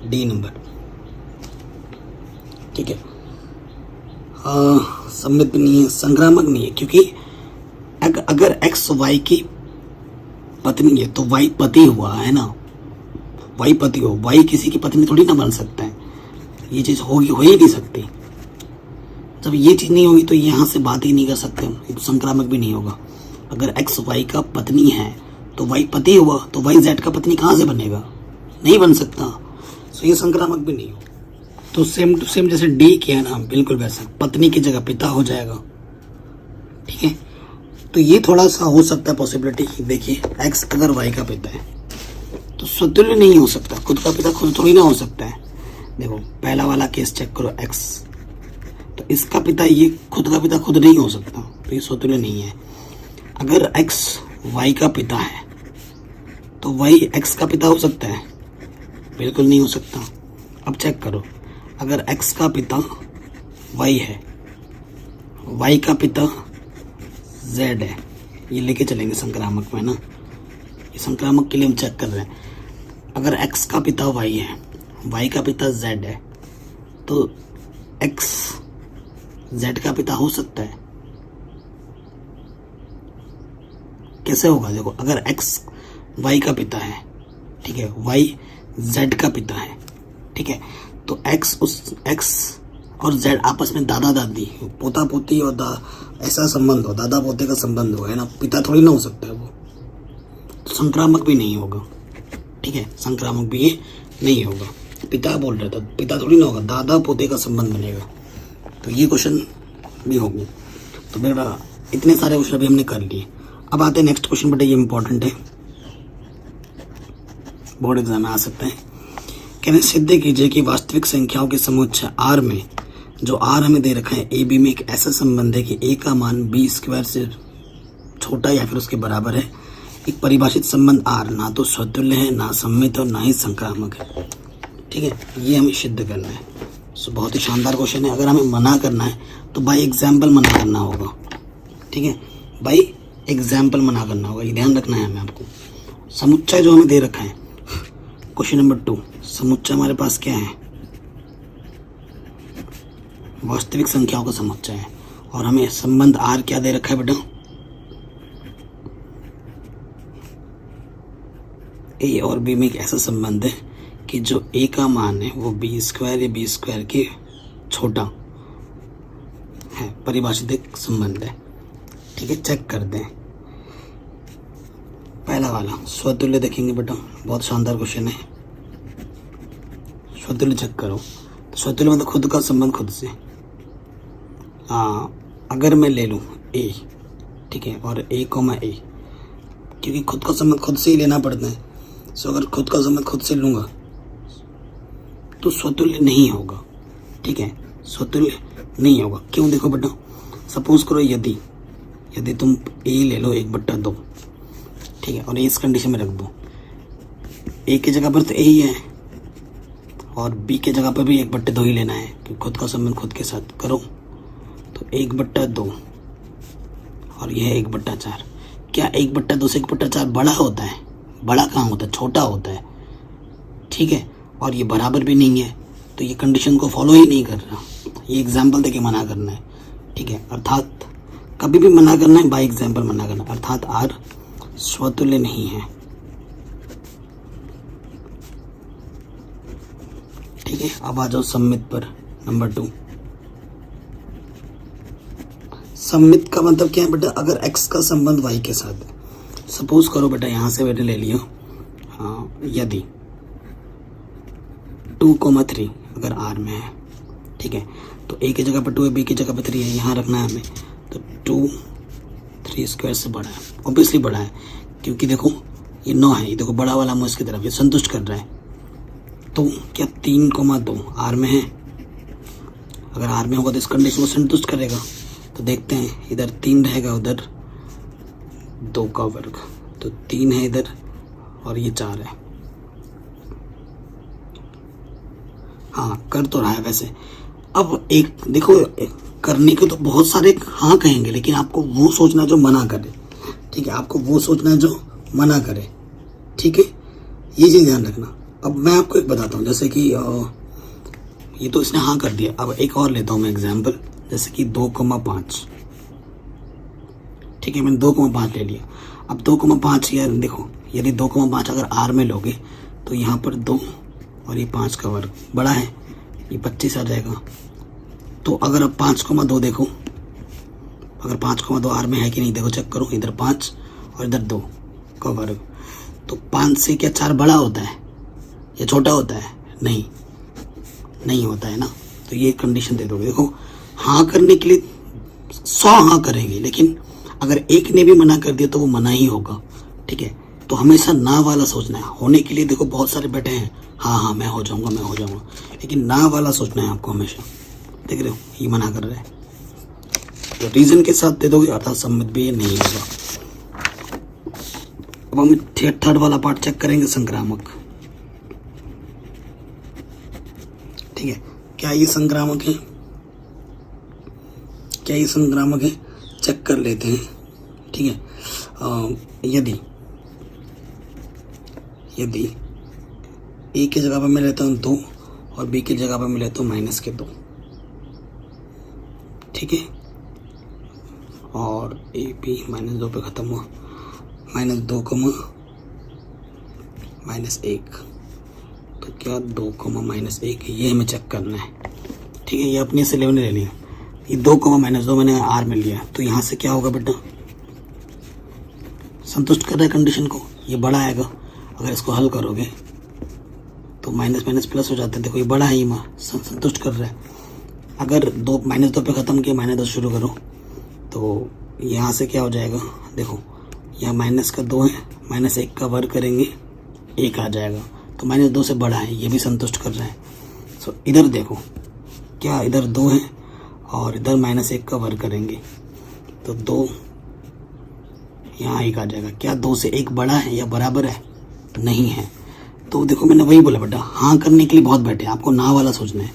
डी नंबर, ठीक है। सम्मित भी नहीं है, संक्रामक नहीं है, क्योंकि अगर एक्स वाई की पत्नी है तो वाई पति हुआ है ना, वाई पति हो, वाई किसी की पत्नी थोड़ी ना बन सकता है, ये चीज होगी, हो ही नहीं सकती। जब ये चीज नहीं होगी तो यहाँ से बात ही नहीं कर सकते, ये तो संक्रामक भी नहीं होगा। अगर एक्स वाई का पत्नी है तो वाई पति हुआ, तो वाई जेड का पत्नी कहाँ से बनेगा, नहीं बन सकता, तो ये संक्रामक भी नहीं हो। तो सेम टू सेम जैसे डी किया ना, बिल्कुल वैसा, पत्नी की जगह पिता हो जाएगा, ठीक है। तो ये थोड़ा सा हो सकता है पॉसिबिलिटी, देखिए एक्स अगर वाई का पिता है तो स्वतुल्य नहीं हो सकता, खुद का पिता खुद थोड़ी ना हो सकता है। देखो पहला वाला केस चेक करो, एक्स, तो इसका पिता, ये खुद का पिता खुद नहीं हो सकता, तो ये स्वतुल्य नहीं है। अगर एक्स वाई का पिता है तो वाई एक्स का पिता हो सकता है, बिल्कुल नहीं हो सकता। अब चेक करो, अगर x का पिता y है, y का पिता z है, ये लेके चलेंगे संक्रामक में ना, ये संक्रामक के लिए हम चेक कर रहे हैं। अगर x का पिता y है, y का पिता z है, तो x z का पिता हो सकता है, कैसे होगा, देखो अगर x y का पिता है, ठीक है, y z का पिता है, ठीक है, तो x और z आपस में दादा दादी, पोता पोती और ऐसा संबंध हो, दादा पोते का संबंध हो, है ना, पिता थोड़ी ना हो सकता है वो, तो संक्रामक भी नहीं होगा, ठीक है, संक्रामक भी ये नहीं होगा। पिता बोल रहा था, पिता थोड़ी ना होगा, दादा पोते का संबंध बनेगा, तो ये क्वेश्चन भी होगा। तो बेटा इतने सारे क्वेश्चन अभी हमने कर लिए। अब आते हैं नेक्स्ट क्वेश्चन, बेटा ये इंपॉर्टेंट है, बोर्ड एग्जाम में आ सकते हैं। कहने सिद्ध कीजिए कि वास्तविक संख्याओं के समुच्चय R में, जो R हमें दे रखा है, AB में एक ऐसा संबंध है कि A का मान B स्क्वायर से छोटा या फिर उसके बराबर है। एक परिभाषित संबंध R ना तो स्वतुल्य है, ना सम्मित और ना ही संक्रामक है, ठीक है, ये हमें सिद्ध करना है। सो बहुत ही शानदार क्वेश्चन है। अगर हमें मना करना है तो बाई एग्जाम्पल मना करना होगा, ठीक है, बाई एग्जाम्पल मना करना होगा, ये ध्यान रखना है हमें। आपको समुच्चय जो हमें दे रखा है, क्वेश्चन नंबर 2, समुच्चय हमारे पास क्या है, वास्तविक संख्याओं का समुच्चय है, और हमें संबंध R क्या दे रखा है बेटा, A और B में एक ऐसा संबंध है कि जो A का मान है वो B स्क्वायर या B स्क्वायर के छोटा है, परिभाषित एक संबंध है। ठीक है, चेक करते हैं। पहला वाला स्वतुल्य देखेंगे बेटा, बहुत शानदार क्वेश्चन है। स्वतुल्य चेक करो। तो स्वतुल्य मतलब खुद का संबंध खुद से। अगर मैं ले लूँ ए, ठीक है, और ए कॉमा ए, क्योंकि खुद का संबंध खुद से ही लेना पड़ता है। सो अगर खुद का संबंध खुद से लूँगा तो स्वतुल्य नहीं होगा। ठीक है, स्वतुल्य नहीं होगा। क्यों? देखो बेटा, सपोज करो यदि तुम ए ले लो 1/2, ठीक है, और इस कंडीशन में रख दो, ए की जगह पर तो ए ही है और बी के जगह पर भी 1/2 ही लेना है, कि खुद का संबंध खुद के साथ करो। तो 1/2 और यह 1/4। क्या 1/2 से 1/4 बड़ा होता है? बड़ा कहाँ होता है? छोटा होता है। ठीक है, और ये बराबर भी नहीं है, तो ये कंडीशन को फॉलो ही नहीं कर रहा। ये एग्जाम्पल देके मना करना है। ठीक है, अर्थात कभी भी मना करना है, बाय एग्जाम्पल मना करना, अर्थात आर स्वतुल्य नहीं है। ठीक है, अब आ जाओ सम्मित पर, नंबर 2। सम्मित का मतलब क्या है बेटा? अगर x का संबंध y के साथ है। सपोज करो बेटा, यहां से मैंने ले लियो यदि 2,3 अगर r में है, ठीक है, तो a की जगह पर 2 है, b की जगह पर 3 है, यहाँ रखना है हमें। तो 2 3² से बड़ा है, ऑब्वियसली बड़ा है, क्योंकि देखो ये 9 है, ये देखो बड़ा वाला मुझ की तरफ, ये संतुष्ट कर रहा है। तो क्या 3,2 r में है? अगर r में होगा तो इस कंडीशन को संतुष्ट करेगा। तो देखते हैं, इधर 3 रहेगा, उधर 2 का वर्ग, तो 3 है इधर और ये 4 है। हाँ, कर तो रहा है वैसे। अब एक देखो, करने के तो बहुत सारे हाँ कहेंगे, लेकिन आपको वो सोचना जो मना करे। ठीक है, आपको वो सोचना जो मना करे। ठीक है, ये चीज़ ध्यान रखना। अब मैं आपको एक बताता हूँ, जैसे कि ये तो इसने हाँ कर दिया। अब एक और लेता हूँ मैं एग्जाम्पल, जैसे कि 2,5। ठीक है, मैंने 2,5 ले लिया। अब 2,5 यार देखो, यदि 2,5 अगर r में लोगे तो यहाँ पर 2 और ये 5 का वर्ग बड़ा है, ये 25 आ जाएगा। तो अगर अब 5,2 देखो, अगर 5,2 r में है कि नहीं, देखो चेक करो, इधर 5 और इधर 2 का वर्ग। तो 5 से क्या 4 बड़ा होता है या छोटा होता है? नहीं होता है ना। तो ये कंडीशन दे दोगे। देखो, हाँ करने के लिए 100 हाँ करेंगे, लेकिन अगर एक ने भी मना कर दिया तो वो मना ही होगा। ठीक है, तो हमेशा ना वाला सोचना है। होने के लिए देखो बहुत सारे बैठे हैं, हाँ मैं हो जाऊंगा, लेकिन ना वाला सोचना है आपको हमेशा। देख रहे हो, ये मना कर रहा है, तो रीजन के साथ दे दोगे, अर्थात सम्मित भी ये नहीं होगा। अब हम थर्ड वाला पार्ट चेक करेंगे, संक्रामक। ठीक है, क्या ये संक्रामक है? चेक कर लेते हैं। ठीक है, यदि ए की जगह पर मैं लेता हूँ 2 और बी की जगह पर मैं लेता हूँ -2। ठीक है, और ए बी -2 पे खत्म हुआ, -2, -1। तो क्या 2, -1, ये हमें चेक करना है। ठीक है, ये अपने से लेवल ले लिया। ये 2, -2 मैंने r में लिया, तो यहाँ से क्या होगा बेटा? संतुष्ट कर रहा है कंडीशन को, ये बड़ा आएगा। अगर इसको हल करोगे तो माइनस प्लस हो जाता है। देखो ये बड़ा है, ये संतुष्ट कर रहा है। अगर 2 -2 पे ख़त्म किया, -10 शुरू करो, तो यहाँ से क्या हो जाएगा? देखो यहाँ -2 है, -1 का वर्ग करेंगे, 1 आ जाएगा। तो -2 से बड़ा है, ये भी संतुष्ट कर रहा है। सो इधर देखो, क्या इधर 2 है और इधर -1 का वर्ग करेंगे, तो 2 यहाँ 1 आ जाएगा। क्या 2 से 1 बड़ा है या बराबर है? नहीं है। तो देखो मैंने वही बोला बेटा, हाँ करने के लिए बहुत बैठे, आपको ना वाला सोचना है।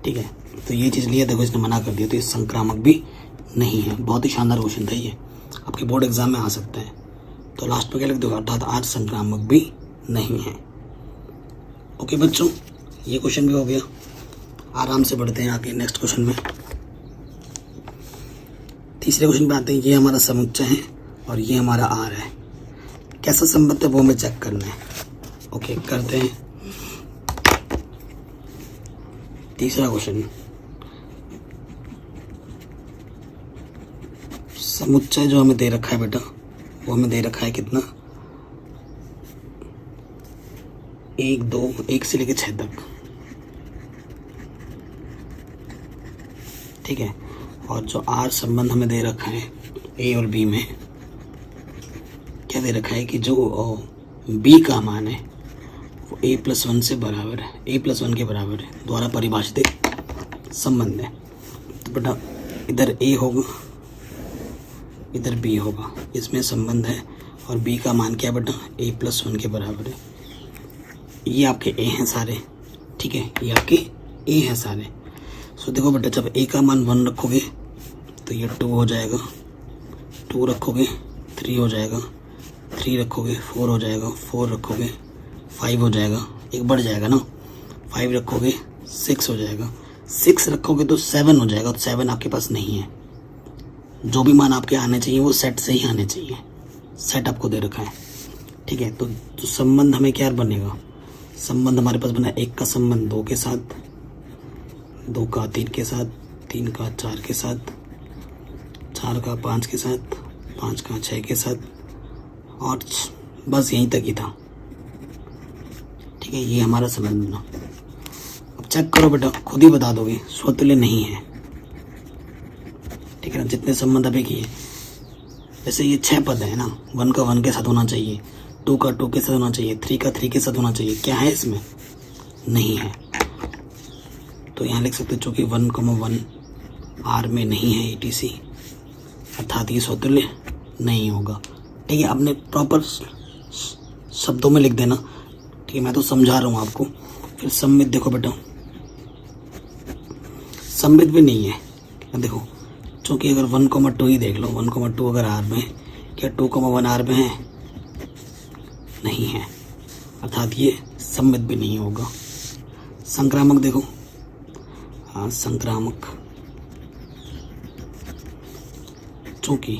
ठीक है, तो ये चीज़ लिया, देखो इसने मना कर दिया, तो ये संक्रामक भी नहीं है। बहुत ही शानदार क्वेश्चन था ये, आपके बोर्ड एग्जाम में आ सकता है। तो लास्ट में क्या लिख दो? अर्थात आज संक्रामक भी नहीं है। ओके बच्चों, ये क्वेश्चन भी हो गया। आराम से बढ़ते हैं आगे नेक्स्ट क्वेश्चन में। तीसरे क्वेश्चन पे आते हैं। ये हमारा समुच्चय है और ये हमारा आर है। कैसा संबंध है वो हमें चेक करना है। ओके करते हैं। तीसरा क्वेश्चन, समुच्चय जो हमें दे रखा है बेटा, वो हमें दे रखा है कितना, 1 2 1 से लेकर 6 तक, ठीक है। और जो आर संबंध हमें दे रखा है ए और बी में, क्या दे रखा है कि जो बी का मान है वो a+1 से बराबर है, a+1 के बराबर है, द्वारा परिभाषित एक संबंध है। तो बेटा इधर a होगा, इधर b होगा, इसमें संबंध है और b का मान क्या बेटा, a+1 के बराबर है। ये आपके a हैं सारे, ठीक है, ये आपके a हैं सारे। सो देखो बेटा, जब a का मान 1 रखोगे तो ये 2 हो जाएगा, 2 रखोगे 3 हो जाएगा, 3 रखोगे 4 हो जाएगा, 4 रखोगे 5 हो जाएगा, एक बढ़ जाएगा ना, 5 रखोगे 6 हो जाएगा, 6 रखोगे तो 7 हो जाएगा। तो 7 आपके पास नहीं है। जो भी मान आपके आने चाहिए वो सेट से ही आने चाहिए, सेट आपको दे रखा है, ठीक है। तो संबंध हमें क्या बनेगा, संबंध हमारे पास बना 1 का संबंध 2 के साथ, 2 का 3 के साथ, 3 का 4 के साथ, 4 का 5 के साथ, 5 का 6 के साथ, और बस यहीं तक ही था, ठीक है। ये हमारा संबंध बना। अब चेक करो बेटा, खुद ही बता दोगे, स्वतुल्य नहीं है, ठीक है ना। जितने संबंध अभी किए, जैसे ये 6 पद है ना, 1 का 1 के साथ होना चाहिए, 2 का 2 के साथ होना चाहिए, 3 का 3 के साथ होना चाहिए, क्या है इसमें, नहीं है। तो यहाँ लिख सकते चूँकि 1,1 आर में नहीं है ETC, अर्थात ये स्वतुल्य नहीं होगा, ठीक है। आपने प्रॉपर शब्दों में लिख देना, ठीक है। मैं तो समझा रहा हूँ आपको। फिर सममित देखो बेटा, सममित भी नहीं है। देखो, चूँकि अगर 1,2 ही देख लो, 1,2 अगर आर में, क्या 2,1 आर में है, नहीं है, अर्थात ये सममित भी नहीं होगा। संक्रामक देखो, हाँ संक्रामक, चूँकि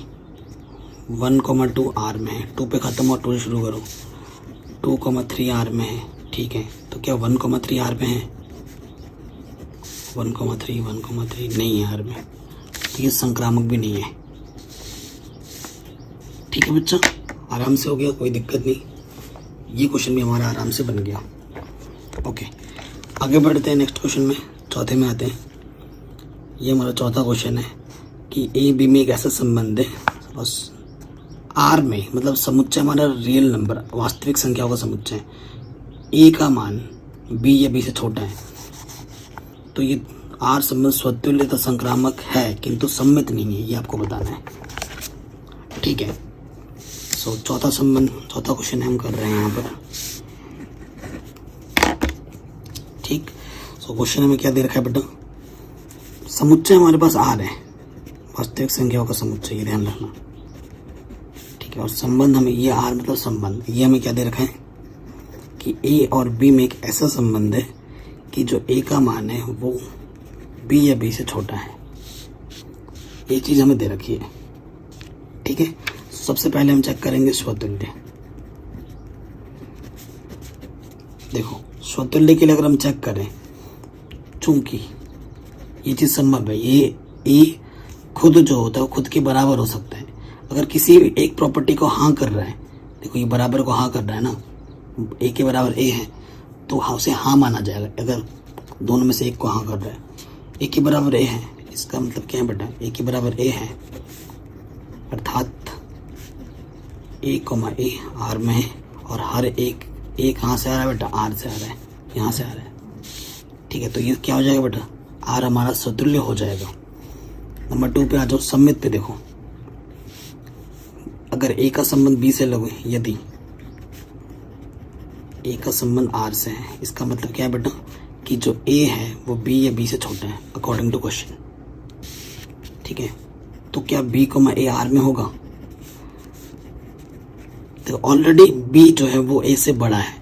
1,2 आर में है, 2 पे ख़त्म और 2 से शुरू करो, 2,3 आर में है, ठीक है। तो क्या 1,3 आर में है, 1,3 नहीं है आर में, तो ये संक्रामक भी नहीं है, ठीक है बच्चा। आराम से हो गया, कोई दिक्कत नहीं। ये क्वेश्चन भी हमारा आराम से बन गया। ओके, आगे बढ़ते हैं नेक्स्ट क्वेश्चन में, चौथे में आते हैं। ये हमारा चौथा क्वेश्चन है कि ए बी में एक ऐसा संबंध है और आर में, मतलब समुच्चय हमारा रियल नंबर, वास्तविक संख्याओं का समुच्चय, ए का मान बी या बी से छोटा है, तो ये आर संबंध स्वतुल्य तथा संक्रामक है किंतु सम्मित नहीं है, ये आपको बताना है, ठीक है। सो चौथा संबंध, चौथा क्वेश्चन हम कर रहे हैं यहाँ पर, ठीक। सो क्वेश्चन में क्या दे रखा है बेटा, समुच्चय हमारे पास आर है, वास्तविक संख्याओं का समुच्चय, ये ध्यान रखना, ठीक है। और संबंध हमें, ये आर मतलब संबंध, ये हमें क्या दे रखा है कि ए और बी में एक ऐसा संबंध है कि जो ए का मान है वो बी या बी से छोटा है, ये चीज़ हमें दे रखी है, ठीक है। सबसे पहले हम चेक करेंगे स्वतुल्य। देखो, स्वतुल्य के लिए अगर हम चेक करें, चूंकि ये चीज़ संभव है, ये ए खुद जो होता है वो खुद के बराबर हो सकता है। अगर किसी एक प्रॉपर्टी को हाँ कर रहा है, देखो ये बराबर को हाँ कर रहा है ना, ए के बराबर ए है तो हाँ उसे हाँ माना जाएगा। अगर दोनों में से एक को हाँ कर रहा है, ए के बराबर ए है, इसका मतलब क्या है बेटा, ए के बराबर ए है, अर्थात ए कॉमा ए आर में है, और हर एक कहाँ से आ रहा है बेटा, आर से आ रहा है, यहाँ से आ रहा है, ठीक है। तो ये क्या हो जाएगा बेटा, आर हमारा स्वतुल्य हो जाएगा। नंबर 2 पे आ जाओ, सम्मित पे देखो, अगर ए का संबंध बी से लगे, यदि ए का संबंध आर से है, इसका मतलब क्या है बेटा कि जो ए है वो बी या बी से छोटा है अकॉर्डिंग टू क्वेश्चन, ठीक है। तो क्या बी कॉमा ए आर में होगा, तो ऑलरेडी बी जो है वो ए से बड़ा है,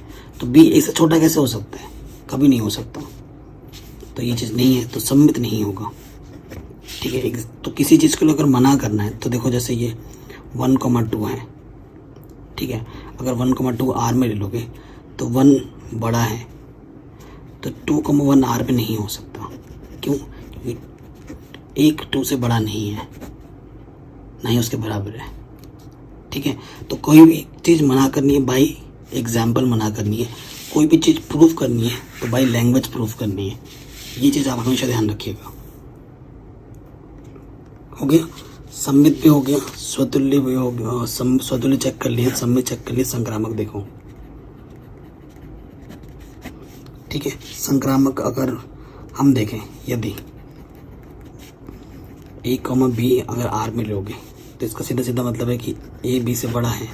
तो बी ए से छोटा कैसे हो सकता है, कभी नहीं हो सकता। तो ये चीज़ नहीं है, तो सम्मित नहीं होगा, ठीक है। तो किसी चीज़ को अगर मना करना है तो देखो, जैसे ये 1,2 है, ठीक है। अगर 1,2 आर में ले लोगे तो 1 बड़ा है, तो 2,1 आर में नहीं हो सकता। क्यों? क्योंकि 1 2 से बड़ा नहीं है, ना ही उसके बराबर है। ठीक है, तो कोई भी चीज़ मना करनी है बाई एग्जाम्पल मना करनी है, कोई भी चीज़ प्रूफ करनी है तो बाई लैंग्वेज प्रूफ करनी है। ये चीज़ आप हमेशा ध्यान रखिएगा। हो गया, सम्मित भी हो गया, स्वतुल्य भी हो गया, स्वतुल्य चेक कर लिया, सम्मित चेक कर लिया, संक्रामक देखो। ठीक है, संक्रामक अगर हम देखें, यदि ए कॉमा बी अगर आर में लोगे तो इसका सीधा सीधा मतलब है कि ए बी से बड़ा है।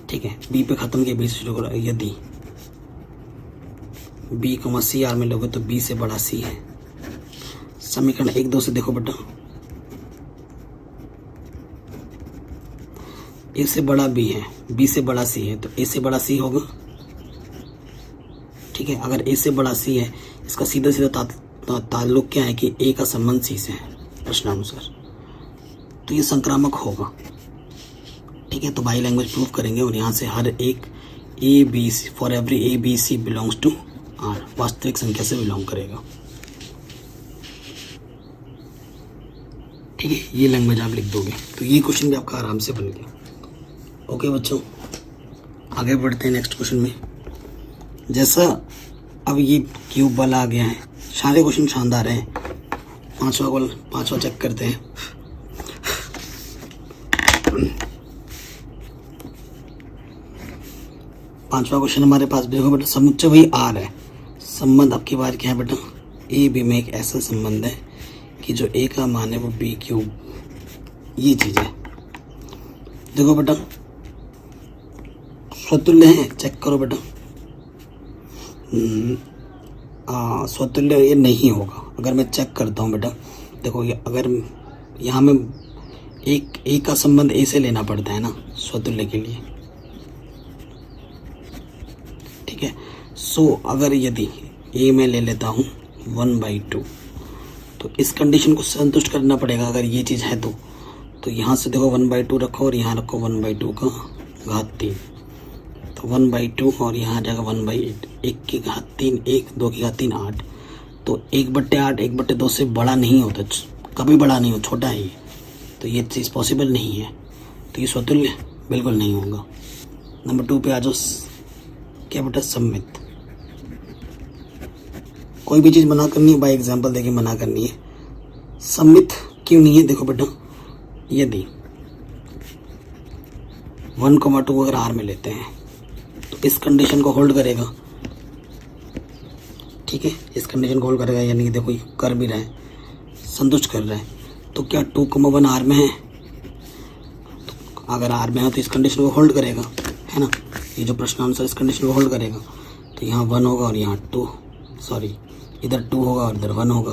ठीक है, बी पे खत्म किया, बी से शुरू करो। यदि बी कॉमा सी आर में लोगे तो बी से बड़ा सी है। समीकरण 1-2 से देखो बेटा, ए से बड़ा बी है, बी से बड़ा सी है, तो ए से बड़ा सी होगा। ठीक है, अगर ए से बड़ा सी है, इसका सीधा सीधा ताल्लुक क्या है कि ए का संबंध सी से है प्रश्नानुसार, तो ये संक्रामक होगा। ठीक है, तो बाई लैंग्वेज प्रूफ करेंगे और यहाँ से हर एक a b c, for every a b c belongs to R, वास्तविक संख्या से बिलोंग करेगा। ठीक है, ये लैंग्वेज आप लिख दोगे तो ये क्वेश्चन भी आपका आराम से बन गया। ओके बच्चों, आगे बढ़ते हैं नेक्स्ट क्वेश्चन में। जैसा अब ये क्यूब वाला आ गया है, सारे क्वेश्चन शानदार हैं। पांचवा चेक करते हैं। पांचवा क्वेश्चन हमारे पास देखो बेटा, समुच्चय वही आर है। संबंध आपकी बार क्या है बेटा, ए बी में एक ऐसा संबंध है कि जो ए का मान है वो बी क्यूब, ये चीज है। देखो बेटा, स्वतुल्य है, चेक करो बेटा। स्वतुल्य ये नहीं होगा। अगर मैं चेक करता हूँ बेटा, देखो ये अगर यहाँ में एक ए का संबंध ए से लेना पड़ता है ना स्वतुल्य के लिए। ठीक है, सो अगर यदि ए में ले लेता हूँ 1/2, तो इस कंडीशन को संतुष्ट करना पड़ेगा। अगर ये चीज़ है तो यहाँ से देखो 1/2 रखो और यहाँ रखो 1/2 का घात 3, तो 1/2 और यहाँ जाएगा 1/8, 1 की घात 3 1, 2 की घात 3 8। तो 1/8 1/2 से बड़ा नहीं होता, कभी बड़ा नहीं हो, छोटा है ये, तो ये चीज़ पॉसिबल नहीं है। तो ये स्वतुल्य बिल्कुल नहीं होगा। नंबर 2 पे आ जाओ, क्या बेटा, सम्मित। कोई भी चीज़ मना करनी है बाय एग्जाम्पल देके मना करनी है। सम्मित क्यों नहीं है, देखो बेटा, यदि 1,2 अगर आर में लेते हैं तो इस कंडीशन को होल्ड करेगा। ठीक है, इस कंडीशन को होल्ड करेगा, यानी कि देखो ये कर भी रहा है, संतुष्ट कर रहा है। तो क्या 2,1 आर में है, तो अगर आर में है तो इस कंडीशन को होल्ड करेगा, है ना। ये जो प्रश्नानुसार इस कंडीशन को होल्ड करेगा, तो यहाँ 1 होगा और यहाँ 2, सॉरी इधर 2 होगा और इधर 1 होगा,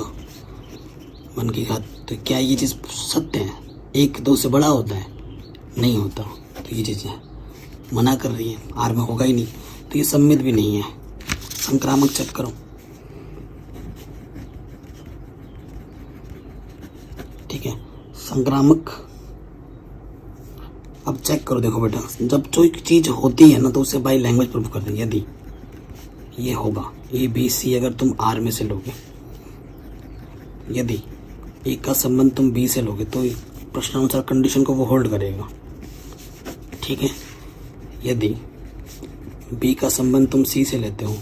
1 की घात। तो क्या ये चीज़ सत्य है, 1-2 से बड़ा होता है, नहीं होता। तो ये चीज़ है, मना कर रही है, आर में होगा ही नहीं, तो ये सम्मित भी नहीं है। संक्रामक चेक करो। ठीक है, संक्रामक अब चेक करो। देखो बेटा, जब जो चीज़ होती है ना तो उसे बाई लैंग्वेज प्रूफ कर देंगे। यदि ये होगा ए बी सी, अगर तुम आर में से लोगे, यदि ए का संबंध तुम बी से लोगे तो प्रश्नानुसार कंडीशन को वो होल्ड करेगा। ठीक है, यदि बी का संबंध तुम सी से लेते हो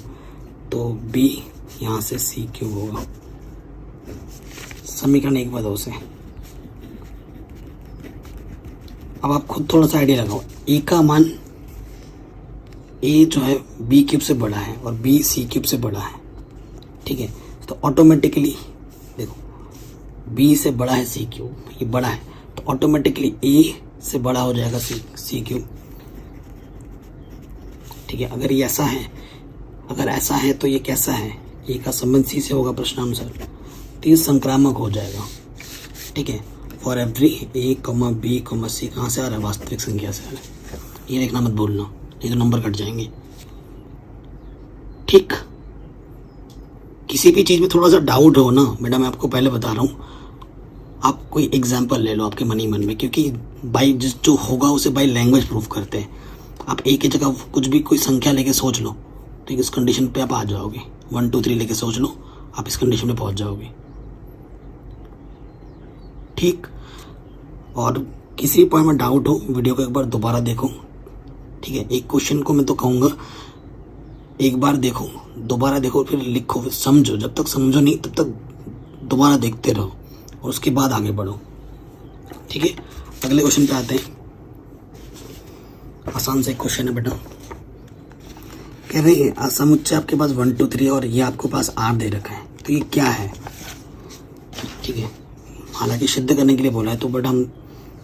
तो बी यहाँ से सी क्यूब होगा। समीकरण 1/2 से। अब आप खुद थोड़ा सा आइडिया लगाओ। ए का मान, ए जो है बी क्यूब से बड़ा है और बी सी क्यूब से बड़ा है। ठीक है, तो ऑटोमेटिकली देखो बी से बड़ा है सी क्यूब, ये बड़ा है, तो ऑटोमेटिकली ए से बड़ा हो जाएगा सी क्यूब। ठीक है, अगर ये ऐसा है, अगर ऐसा है तो ये कैसा है, ए का संबंध सी से होगा प्रश्नानुसार, तो ये संक्रामक हो जाएगा। ठीक है, for every A comma B comma C कहाँ से आ रहा है, वास्तविक संख्या से आ रहा है। ये लिखना मत भूलना, नहीं तो नंबर कट जाएंगे। ठीक, किसी भी चीज़ में थोड़ा सा डाउट हो ना बेटा, मैं आपको पहले बता रहा हूँ, आप कोई एग्जाम्पल ले लो आपके मन ही मन में, क्योंकि बाई जो होगा उसे बाई लैंग्वेज प्रूफ करते हैं। आप एक ही जगह कुछ भी कोई संख्या लेके सोच लो तो इस कंडीशन पे आप आ जाओगे। 1 2 3 लेके सोच लो, आप इस कंडीशन पे पहुंच जाओगे। ठीक, और किसी पॉइंट में डाउट हो वीडियो को एक बार दोबारा देखो, ठीक है। एक क्वेश्चन को मैं तो कहूँगा एक बार देखो, दोबारा देखो, फिर लिखो, फिर समझो। जब तक समझो नहीं तब तक दोबारा देखते रहो और उसके बाद आगे बढ़ो, ठीक है। अगले क्वेश्चन पे आते हैं। आसान से क्वेश्चन है बेटा। कह रहे हैं समुच्चय आपके पास 1 2 3 और ये आपके पास R दे रखा है, तो ये क्या है, ठीक है। हालांकि सिद्ध करने के लिए बोला है, तो बेटा हम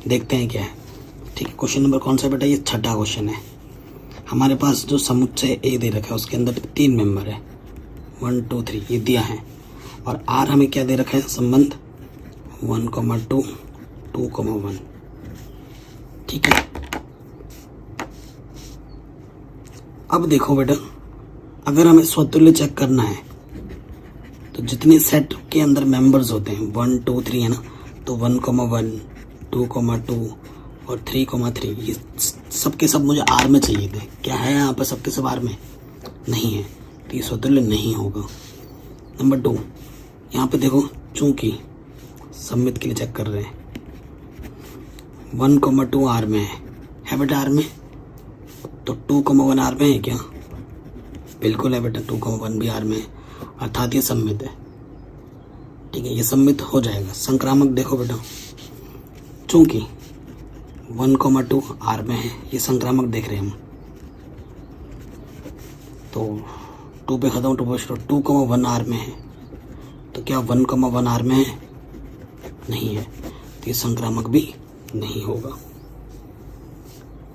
देखते हैं क्या है, ठीक है। क्वेश्चन नंबर कौन सा बेटा, ये छठा क्वेश्चन है। हमारे पास जो समुच्चय ए दे रखा है उसके अंदर 3 मेंबर है, 1 2 3 ये दिया है, और R हमें क्या दे रखा है, संबंध 1 2 2 1, ठीक है। अब देखो बेटा, अगर हमें स्वतुल्य चेक करना है तो जितने सेट के अंदर मेंबर्स होते हैं 1 2 3 है ना, तो 1 1 2 2 और 3 3 ये सबके सब मुझे R में चाहिए थे। क्या है यहाँ पर सबके सब R में नहीं है, तो ये स्वतुल्य नहीं होगा। नंबर 2, यहाँ पे देखो, चूंकि सम्मित के लिए चेक कर रहे हैं, 1 2 R में है बेटा R में, तो 2 1 R में है क्या, बिल्कुल है बेटा, 2 1 भी R में है, अर्थात ये सम्मित है, ठीक है। ये सम्मित हो जाएगा। संक्रामक देखो बेटा, चूंकि 1 2 R में है, ये संक्रामक देख रहे हैं हम, तो 2 पे खत्म, 2 पे शुरू, 2 1 R में है, तो क्या 1 1 R में है, नहीं है, तो ये संक्रामक भी नहीं होगा,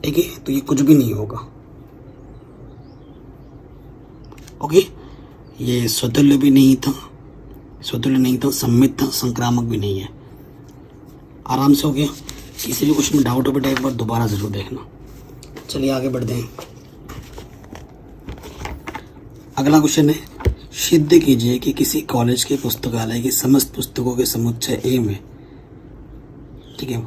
ठीक है। तो ये कुछ भी नहीं होगा, ओके। ये स्वतुल्य भी नहीं था, सम्मित था, संक्रामक भी नहीं है। आराम से हो गया। किसी भी क्वेश्चन में डाउट हो बेटा एक बार दोबारा जरूर देखना। चलिए आगे बढ़ते हैं। अगला क्वेश्चन है, सिद्ध कीजिए कि किसी कॉलेज के पुस्तकालय की समस्त पुस्तकों के समुच्चय ए में, ठीक है,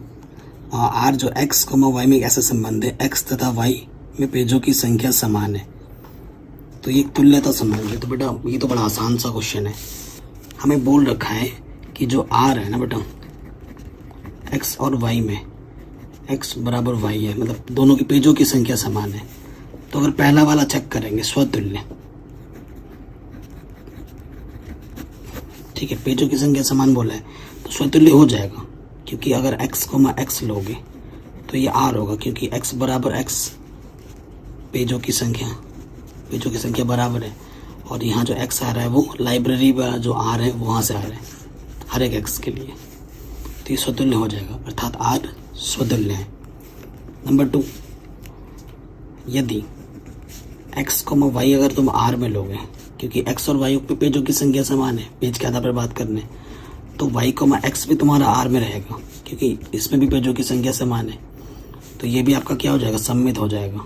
R जो x, y में एक ऐसा संबंध है, x तथा y में पेजों की संख्या समान है, तो ये तुल्यता संबंध है। तो बेटा ये तो बड़ा आसान सा क्वेश्चन है। हमें बोल रखा है कि जो R है ना बेटा, x और y में x बराबर y है, मतलब दोनों की पेजों की संख्या समान है। तो अगर पहला वाला चेक करेंगे स्वतुल्य, ठीक है, पेजों की संख्या समान बोला है तो स्वतुल्य हो जाएगा, क्योंकि अगर x, x लोगे तो ये R होगा, क्योंकि x बराबर x, पेजों की संख्या बराबर है, और यहाँ जो x आ रहा है वो लाइब्रेरी का जो R है वहाँ से आ रहा है हर एक x के लिए, तो ये स्वतुल्य हो जाएगा, अर्थात R स्वतुल्य है। नंबर 2, यदि x, y अगर तुम R में लोगे, क्योंकि x और y पे पेजों की संख्या समान है, पेज के आधार पर बात करने, तो y, x भी तुम्हारा R में रहेगा, क्योंकि इसमें भी पेजों की संख्या समान है, तो ये भी आपका क्या हो जाएगा, सम्मित हो जाएगा,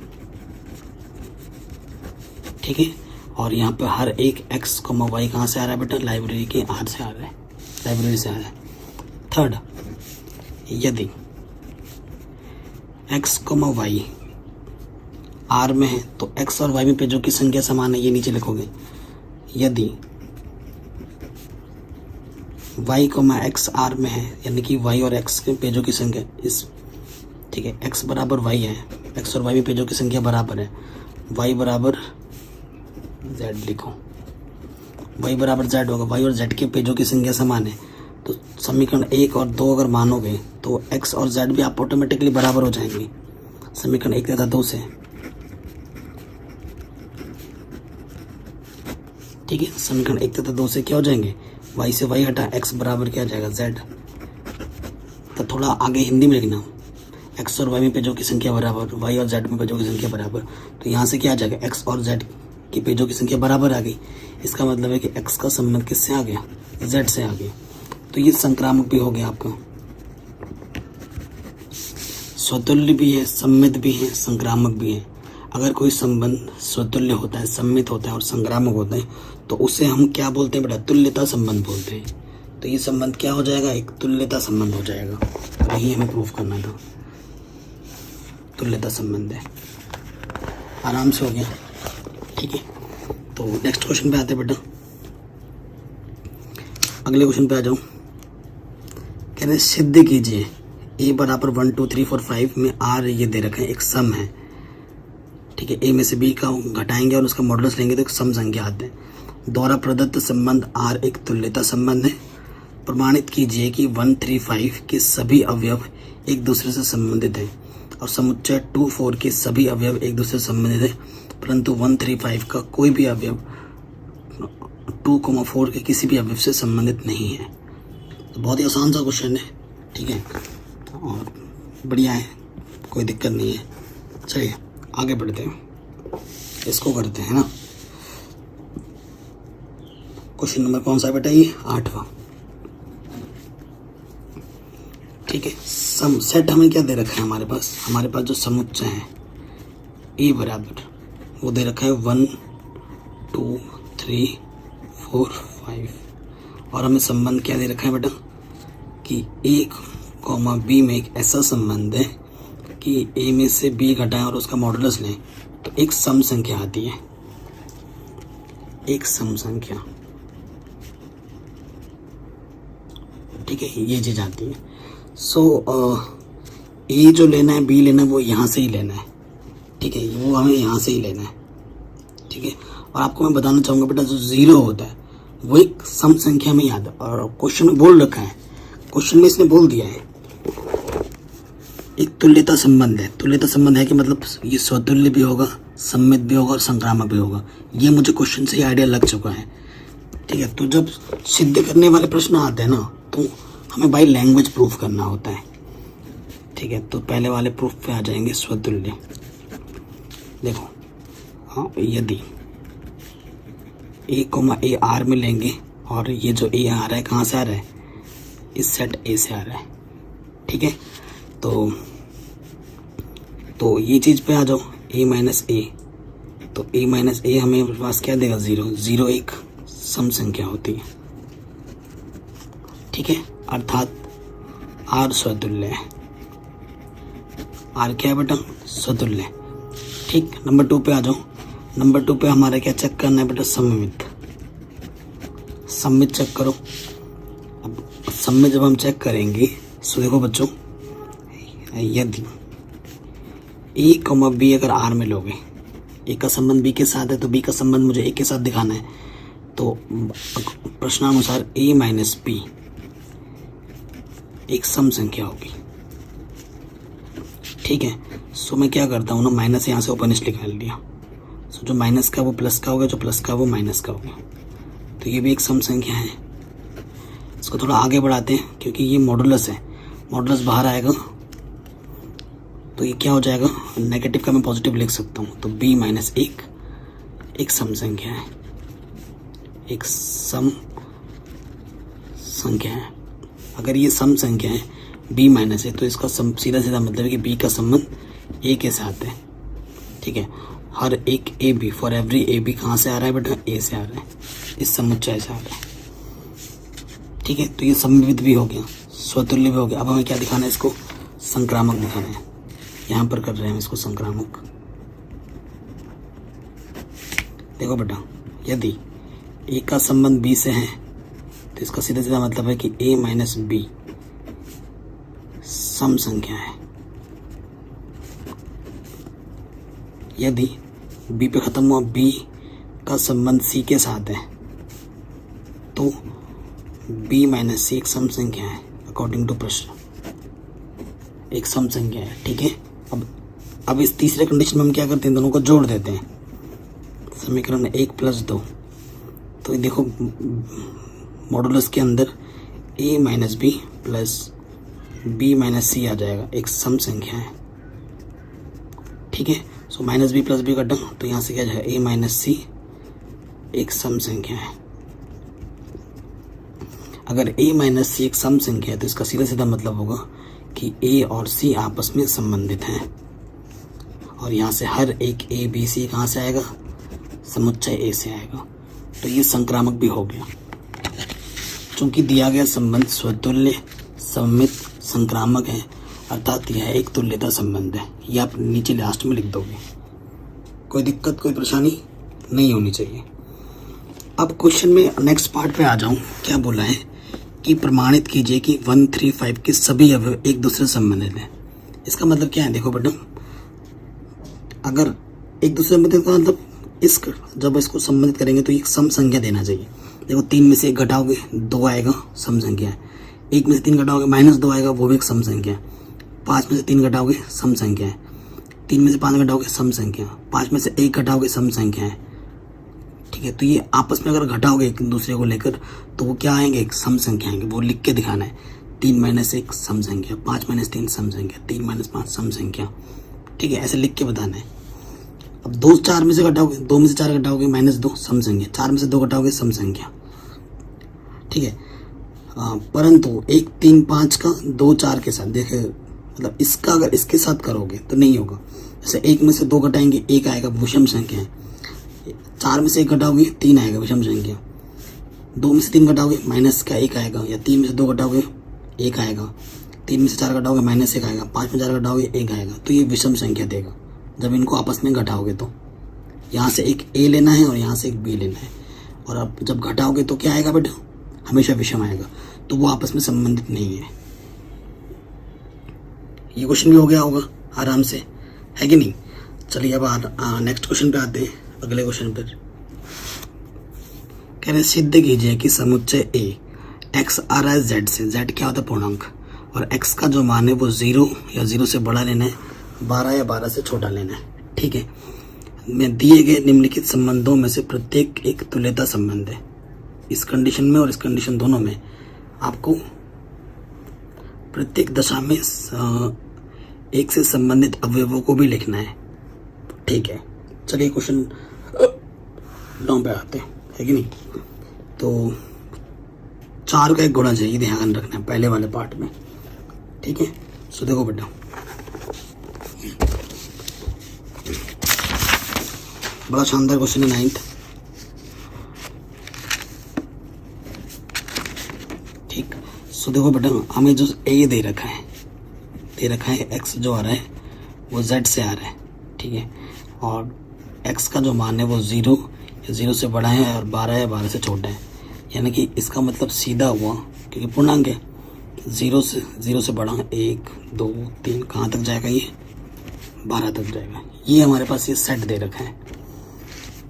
ठीक है। और यहाँ पे हर एक x, y कहाँ से आ रहा है बेटा, लाइब्रेरी के R से आ रहा है, लाइब्रेरी से आ रहा है। थर्ड, यदि x, y R में है तो x और y में पेजों की संख्या समान है, ये नीचे लिखोगे। यदि y, x R में है, यानी कि y और x के पेजों की संख्या इस, ठीक है, x बराबर y है, x और y में पेजों की संख्या बराबर है, y बराबर z लिखो, y बराबर z होगा, y और z के पेजों की संख्या समान है, तो समीकरण 1 और 2 अगर मानोगे तो x और z भी आप ऑटोमेटिकली बराबर हो जाएंगे समीकरण 1 तथा 2 से, ठीक है। समीकरण 1 तथा 2 से क्या हो जाएंगे, y से y हटा x बराबर क्या आ जाएगा, z। तो थोड़ा आगे हिंदी में लिखना, x और y में पेजों की संख्या बराबर, y और z में पेजों की संख्या बराबर, तो यहाँ से क्या आ जाएगा, x और z की पेजों की संख्या बराबर आ गई। इसका मतलब है कि x का संबंध किससे आ गया, z से आ गया, तो ये संक्रामक भी हो गया आपका, स्वतुल्य भी है, सम्मित भी है, संक्रामक भी है। अगर कोई संबंध स्वतुल्य होता है, सम्मित होता है और संक्रामक होता है तो उसे हम क्या बोलते हैं बेटा, तुल्यता संबंध बोलते हैं। तो ये संबंध क्या हो जाएगा, एक तुल्यता संबंध हो जाएगा, यही हमें प्रूफ करना था, तुल्यता संबंध है। आराम से हो गया, ठीक है। तो नेक्स्ट क्वेश्चन पे आते हैं बेटा, अगले क्वेश्चन पे आ जाओ। कह रहे सिद्ध कीजिए ए बराबर 1 2 3 4 5 में आर ये दे रखा है, एक सम है, ठीक है। ए में से बी का घटाएंगे और उसका मॉडुलस लेंगे तो एक सम संख्या आते हैं। द्वारा प्रदत्त संबंध आर एक तुल्यता संबंध है। प्रमाणित कीजिए कि 1 3 5 के सभी अवयव एक दूसरे से संबंधित हैं और समुच्चय 2 4 के सभी अवयव एक दूसरे से संबंधित है, परंतु 1 3 5 का कोई भी अवयव 2 4 के किसी भी अवयव से संबंधित नहीं है। तो बहुत ही आसान सा क्वेश्चन है, ठीक है, और बढ़िया है, कोई दिक्कत नहीं है। चलिए आगे बढ़ते हैं, इसको करते हैं ना। क्वेश्चन नंबर कौन सा है बेटा? ये 8वां, ठीक है। सम सेट हमें क्या दे रखा है हमारे पास जो समुच्चय है ए बराबर वो दे रखा है 1 2 3 4 5 और हमें संबंध क्या दे रखा है बेटा कि ए कॉमा बी में एक ऐसा संबंध है कि ए में से बी घटाएं और उसका मॉडुलस लें तो एक सम संख्या आती है, एक सम संख्या, ठीक है, ये चीज आती है। सो ए जो लेना है, बी लेना है, वो यहाँ से ही लेना है, ठीक है, वो हमें यहाँ से ही लेना है, ठीक है। और आपको मैं बताना चाहूँगा बेटा जो 0 होता है वो एक सम संख्या में याद है, और क्वेश्चन में बोल रखा है, क्वेश्चन में इसने बोल दिया है एक तुल्यता संबंध है। तुल्यता संबंध है कि मतलब ये स्वतुल्य भी होगा, सम्मित भी होगा और संक्रामक भी होगा। ये मुझे क्वेश्चन से ही आइडिया लग चुका है, ठीक है। तो जब सिद्ध करने वाले प्रश्न आते हैं ना तो हमें बाय लैंग्वेज प्रूफ करना होता है, ठीक है। तो पहले वाले प्रूफ पे आ जाएंगे, स्वतुल्य। देखो हाँ, यदि ए कोमा ए आर में लेंगे और ये जो ए आ रहा है कहाँ से आ रहा है? इस सेट ए से आ रहा है, ठीक है। तो ये चीज़ पे आ जाओ, ए माइनस ए, तो ए माइनस ए हमें पास क्या देगा? 0 0 एक सम संख्या होती है, ठीक है, अर्थात आर स्वतुल्य है। आर क्या है बेटा? स्वतुल्य, ठीक। नंबर 2 पे आ जाओ। नंबर 2 पे हमारा क्या चेक करना है बेटा? सममित। सममित चेक करो। अब सममित जब हम चेक करेंगे तो देखो बच्चों, यदि ए कॉमा बी अगर आर में लोगे, ए का संबंध बी के साथ है तो बी का संबंध मुझे ए के साथ दिखाना है, तो प्रश्नानुसार ए माइनस बी एक सम संख्या होगी, ठीक है। सो मैं क्या करता हूँ ना, माइनस यहाँ से ऊपर निकाल लिया। सो जो माइनस का वो प्लस का हो गया, जो प्लस का वो माइनस का हो गया, तो ये भी एक सम संख्या है। इसको थोड़ा आगे बढ़ाते हैं क्योंकि ये मॉडुलस है, मॉडुलस बाहर आएगा तो ये क्या हो जाएगा? नेगेटिव का मैं पॉजिटिव लिख सकता हूँ, तो b माइनस एक सम संख्या है, एक सम संख्या है। अगर ये सम संख्या है b माइनस है तो इसका सीधा सीधा मतलब है कि b का संबंध a के साथ है, ठीक है। हर एक a b, for every a b कहाँ से आ रहा है बेटा? ए से आ रहा है, इस समुच्चय से आ रहा है, ठीक है। तो ये सममित भी हो गया, स्वतुल्य भी हो गया। अब हमें क्या दिखाना है? इसको संक्रामक दिखाना है। यहाँ पर कर रहे हैं हम इसको संक्रामक। देखो बेटा, यदि ए का संबंध बी से है तो इसका सीधा सीधा मतलब है कि ए माइनस बी सम संख्या है। यदि बी पे खत्म हुआ, बी का संबंध सी के साथ है तो बी माइनस सी एक सम संख्या है, अकॉर्डिंग टू प्रश्न एक सम संख्या है, ठीक है। अब इस तीसरे कंडीशन में हम क्या करते हैं? दोनों को जोड़ देते हैं। समीकरण 1 + 2, तो देखो मॉडुलस के अंदर a minus B plus B minus C आ जाएगा, एक सम संख्या है, ठीक है। So minus B plus B का डन, तो यहाँ से क्या जाएगा? a माइनस सी एक सम संख्या है। अगर a माइनस सी एक सम संख्या है तो इसका सीधा सीधा मतलब होगा कि a और c आपस में संबंधित हैं, और यहाँ से हर एक a b c कहाँ से आएगा? समुच्चय a से आएगा, तो ये संक्रामक भी हो गया। चूंकि दिया गया संबंध स्वतुल्य, सममित, संक्रामक है, अर्थात यह एक तुल्यता संबंध है। ये आप नीचे लास्ट में लिख दोगे, कोई दिक्कत कोई परेशानी नहीं होनी चाहिए। अब क्वेश्चन में नेक्स्ट पार्ट पे आ जाऊं, क्या बोला है कि प्रमाणित कीजिए कि 135 के सभी अवयव एक दूसरे से संबंधित हैं। इसका मतलब क्या है, देखो बेटा, अगर एक दूसरे से संबंधित का मतलब जब इसको संबंधित करेंगे तो एक सम संख्या देना चाहिए। देखो 3 में से 1 घटाओगे 2 आएगा, सम संख्या है। 1 में से 3 घटाओगे -2 आएगा, वो भी एक सम संख्या है। 5 में से 3 घटाओगे सम संख्या है। 3 में से 5 घटाओगे सम संख्या, 5 में से 1 घटाओगे सम संख्या है। ठीक है, तो ये आपस में अगर घटाओगे एक दूसरे को लेकर तो वो क्या आएंगे, एक सम संख्या आएंगे। वो लिख के दिखाना है, 3 - 1 सम संख्या, 5 - 3 सम संख्या, 3 - 5 सम संख्या। ठीक है, ऐसे लिख के बताना है। अब 2 4 में से घटाओगे, 2 में से 4 घटाओगे -2 सम संख्या, 4 में से 2 घटाओगे सम संख्या। ठीक है, परंतु 1 3 5 का 2 4 के साथ देखे, मतलब इसका अगर इसके साथ करोगे तो नहीं होगा। जैसे 1 में से 2 घटाएंगे 1 आएगा, विषम संख्या है। 4 में से 1 घटाओगे 3 आएगा, विषम संख्या। 2 में से 3 घटाओगे -1 आएगा, या 3 में से 2 घटाओगे 1 आएगा। 3 में से 4 घटाओगे -1 आएगा, 5 में 4 घटाओगे 1 आएगा। तो ये विषम संख्या देगा जब इनको आपस में घटाओगे। तो यहाँ से एक ए लेना है और यहाँ से एक बी लेना है, और अब जब घटाओगे तो क्या आएगा बेटा, हमेशा विषम आएगा। तो वो आपस में संबंधित नहीं है। ये क्वेश्चन भी हो गया होगा आराम से, है कि नहीं। चलिए अब नेक्स्ट क्वेश्चन पे आते हैं, अगले क्वेश्चन पर। कह रहे सिद्ध कीजिए कि समुच्चय ए एक्स आ रहा है जेड से। जेड क्या होता है, पूर्णांक, और एक्स का जो मान है वो 0 या 0 से बड़ा लेना है, 12 या 12 से छोटा लेना है। ठीक है, में दिए गए निम्नलिखित संबंधों में से प्रत्येक एक तुल्यता संबंध है। इस कंडीशन में और इस कंडीशन दोनों में आपको प्रत्येक दशा में एक से संबंधित अवयवों को भी लिखना है। ठीक है, चलिए क्वेश्चन 9 पे आते हैं, है कि नहीं। तो 4 का एक गुणा चाहिए, ध्यान रखना है पहले वाले पार्ट में। ठीक है, सो देखो बेटा, बड़ा शानदार क्वेश्चन है 9th। ठीक, सो देखो बेटा, हमें जो ए दे रखा है एक्स जो आ रहा है वो जेड से आ रहा है। ठीक है, और एक्स का जो मान है वो 0 या 0 से बड़ा है और 12 या 12 से छोटा है। यानी कि इसका मतलब सीधा हुआ, क्योंकि पूर्णांक है, 0 से बड़ा 1 2 3 कहाँ तक जाएगा, ये 12 तक जाएगा। ये हमारे पास ये सेट दे रखा है।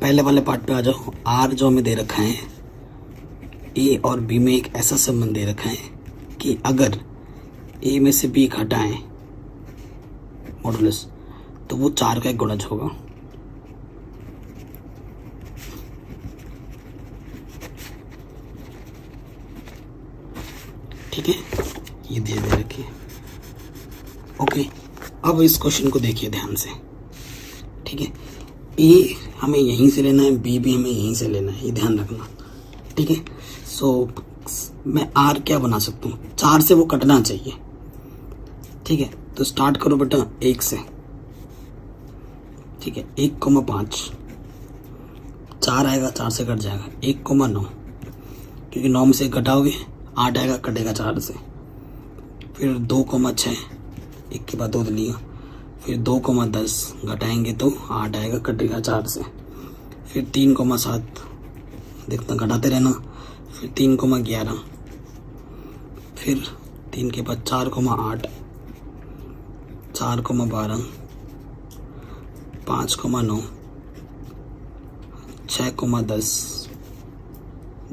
पहले वाले पार्ट पे आ जाओ। आर जो हमें दे रखा है, ए और बी में एक ऐसा संबंध दे रखा है कि अगर ए में से बी घटाएं मॉडुलस तो वो 4 का एक गुणज होगा। ठीक है, ये दे रखिए। ओके, अब इस क्वेश्चन को देखिए ध्यान से। ठीक है, ए हमें यहीं से लेना है, बी भी हमें यहीं से लेना है, ये ध्यान रखना। ठीक है, सो मैं आर क्या बना सकता हूँ, 4 से वो कटना चाहिए। ठीक है, तो स्टार्ट करो बेटा 1 से। ठीक है, 1,5 4 आएगा, 4 से कट जाएगा। 1,9 क्योंकि 9 में से घटाओगे 8 आएगा, कटेगा 4 से। फिर 2,6 1 के बाद 2 लिया। फिर 2,10 घटाएंगे तो 8 आएगा, कटेगा 4 से। फिर 3,7 देखना, घटाते रहना। फिर 3,11, फिर 3 के बाद 4,8 4,12 5,9 6,10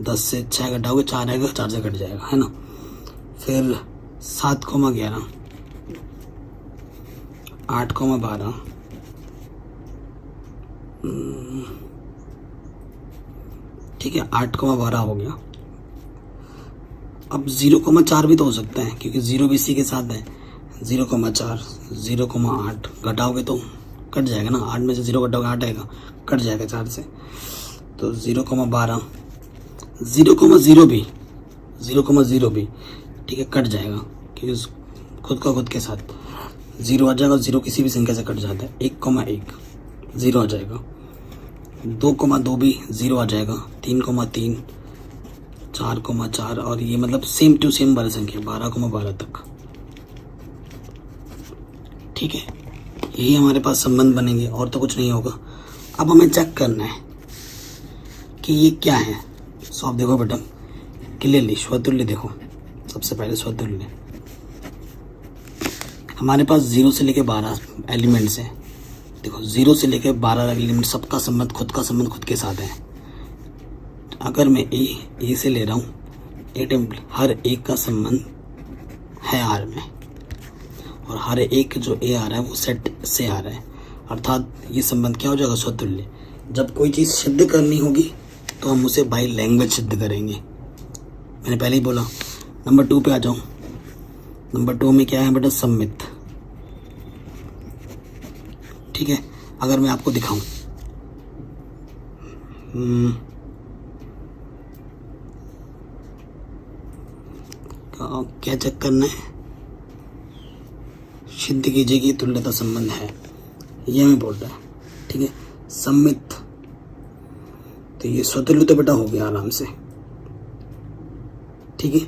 10 से 6 घटाओगे 4 आएगा, 4 से कट जाएगा, है ना। फिर 7,11 8,12 ठीक है, 8,12 हो गया। अब 0,4 भी तो हो सकता है, क्योंकि 0 भी इसी के साथ है। 0,4 0,8 घटाओगे तो कट जाएगा ना, 8 में से 0 घटाओगे 8 आएगा, कट जाएगा 4 से। तो 0,12 0,0 भी ठीक है, कट जाएगा, क्योंकि खुद का खुद के साथ 0 आ जाएगा। 0 किसी भी संख्या से कट जाता है। 1,1 0 आ जाएगा। 2,2 भी 0 आ जाएगा। 3,3 4,4 और ये मतलब सेम टू सेम वाली संख्या 12,12 तक। ठीक है, यही हमारे पास संबंध बनेंगे और तो कुछ नहीं होगा। अब हमें चेक करना है कि ये क्या है। सो आप देखो बेटा क्लियरली, स्वतुल्य देखो। सबसे पहले स्वतुल्य। हमारे पास 0 से लेकर 12 एलिमेंट्स हैं। देखो 0 से लेकर 12 एलिमेंट, सबका संबंध खुद का संबंध खुद के साथ है। अगर मैं ए से ले रहा हूँ, हर एक का संबंध है आर में, और हर एक जो ए आ रहा है वो सेट से आ रहा है, अर्थात ये संबंध क्या हो जाएगा, स्वतुल्य। जब कोई चीज़ सिद्ध करनी होगी तो हम उसे बाय लैंग्वेज सिद्ध करेंगे। मैंने पहले ही बोला। नंबर 2 पे आ जाऊँ। नंबर 2 में क्या है बेटा, सम्मित। ठीक है, अगर मैं आपको दिखाऊं, क्या चेक करना है, सिद्ध कीजिए कि तुल्यता संबंध है, ये हमें बोल रहा है। ठीक है, सम्मित, तो ये स्वतुल्य तो बेटा हो गया आराम से। ठीक है,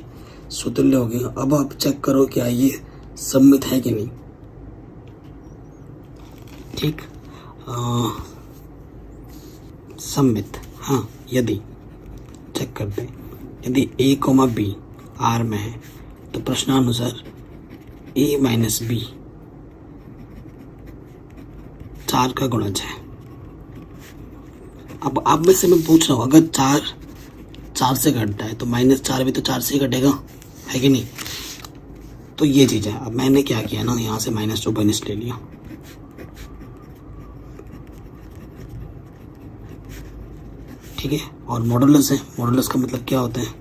स्वतुल्य हो गया। अब आप चेक करो क्या ये सम्मित है कि नहीं। ठीक, सम्मित, हाँ, यदि चेक करते हैं, यदि a, b R में है तो प्रश्नानुसार a माइनस बी 4 का गुणज है। अब आप में से मैं पूछ रहा हूँ, अगर 4 से घटता है तो -4 भी तो 4 से ही घटेगा, है कि नहीं। तो ये चीज़ है। अब मैंने क्या किया ना, यहाँ से -2 ले लिया। ठीक है, और मॉडुलस है। मॉडुलस का मतलब क्या होता है,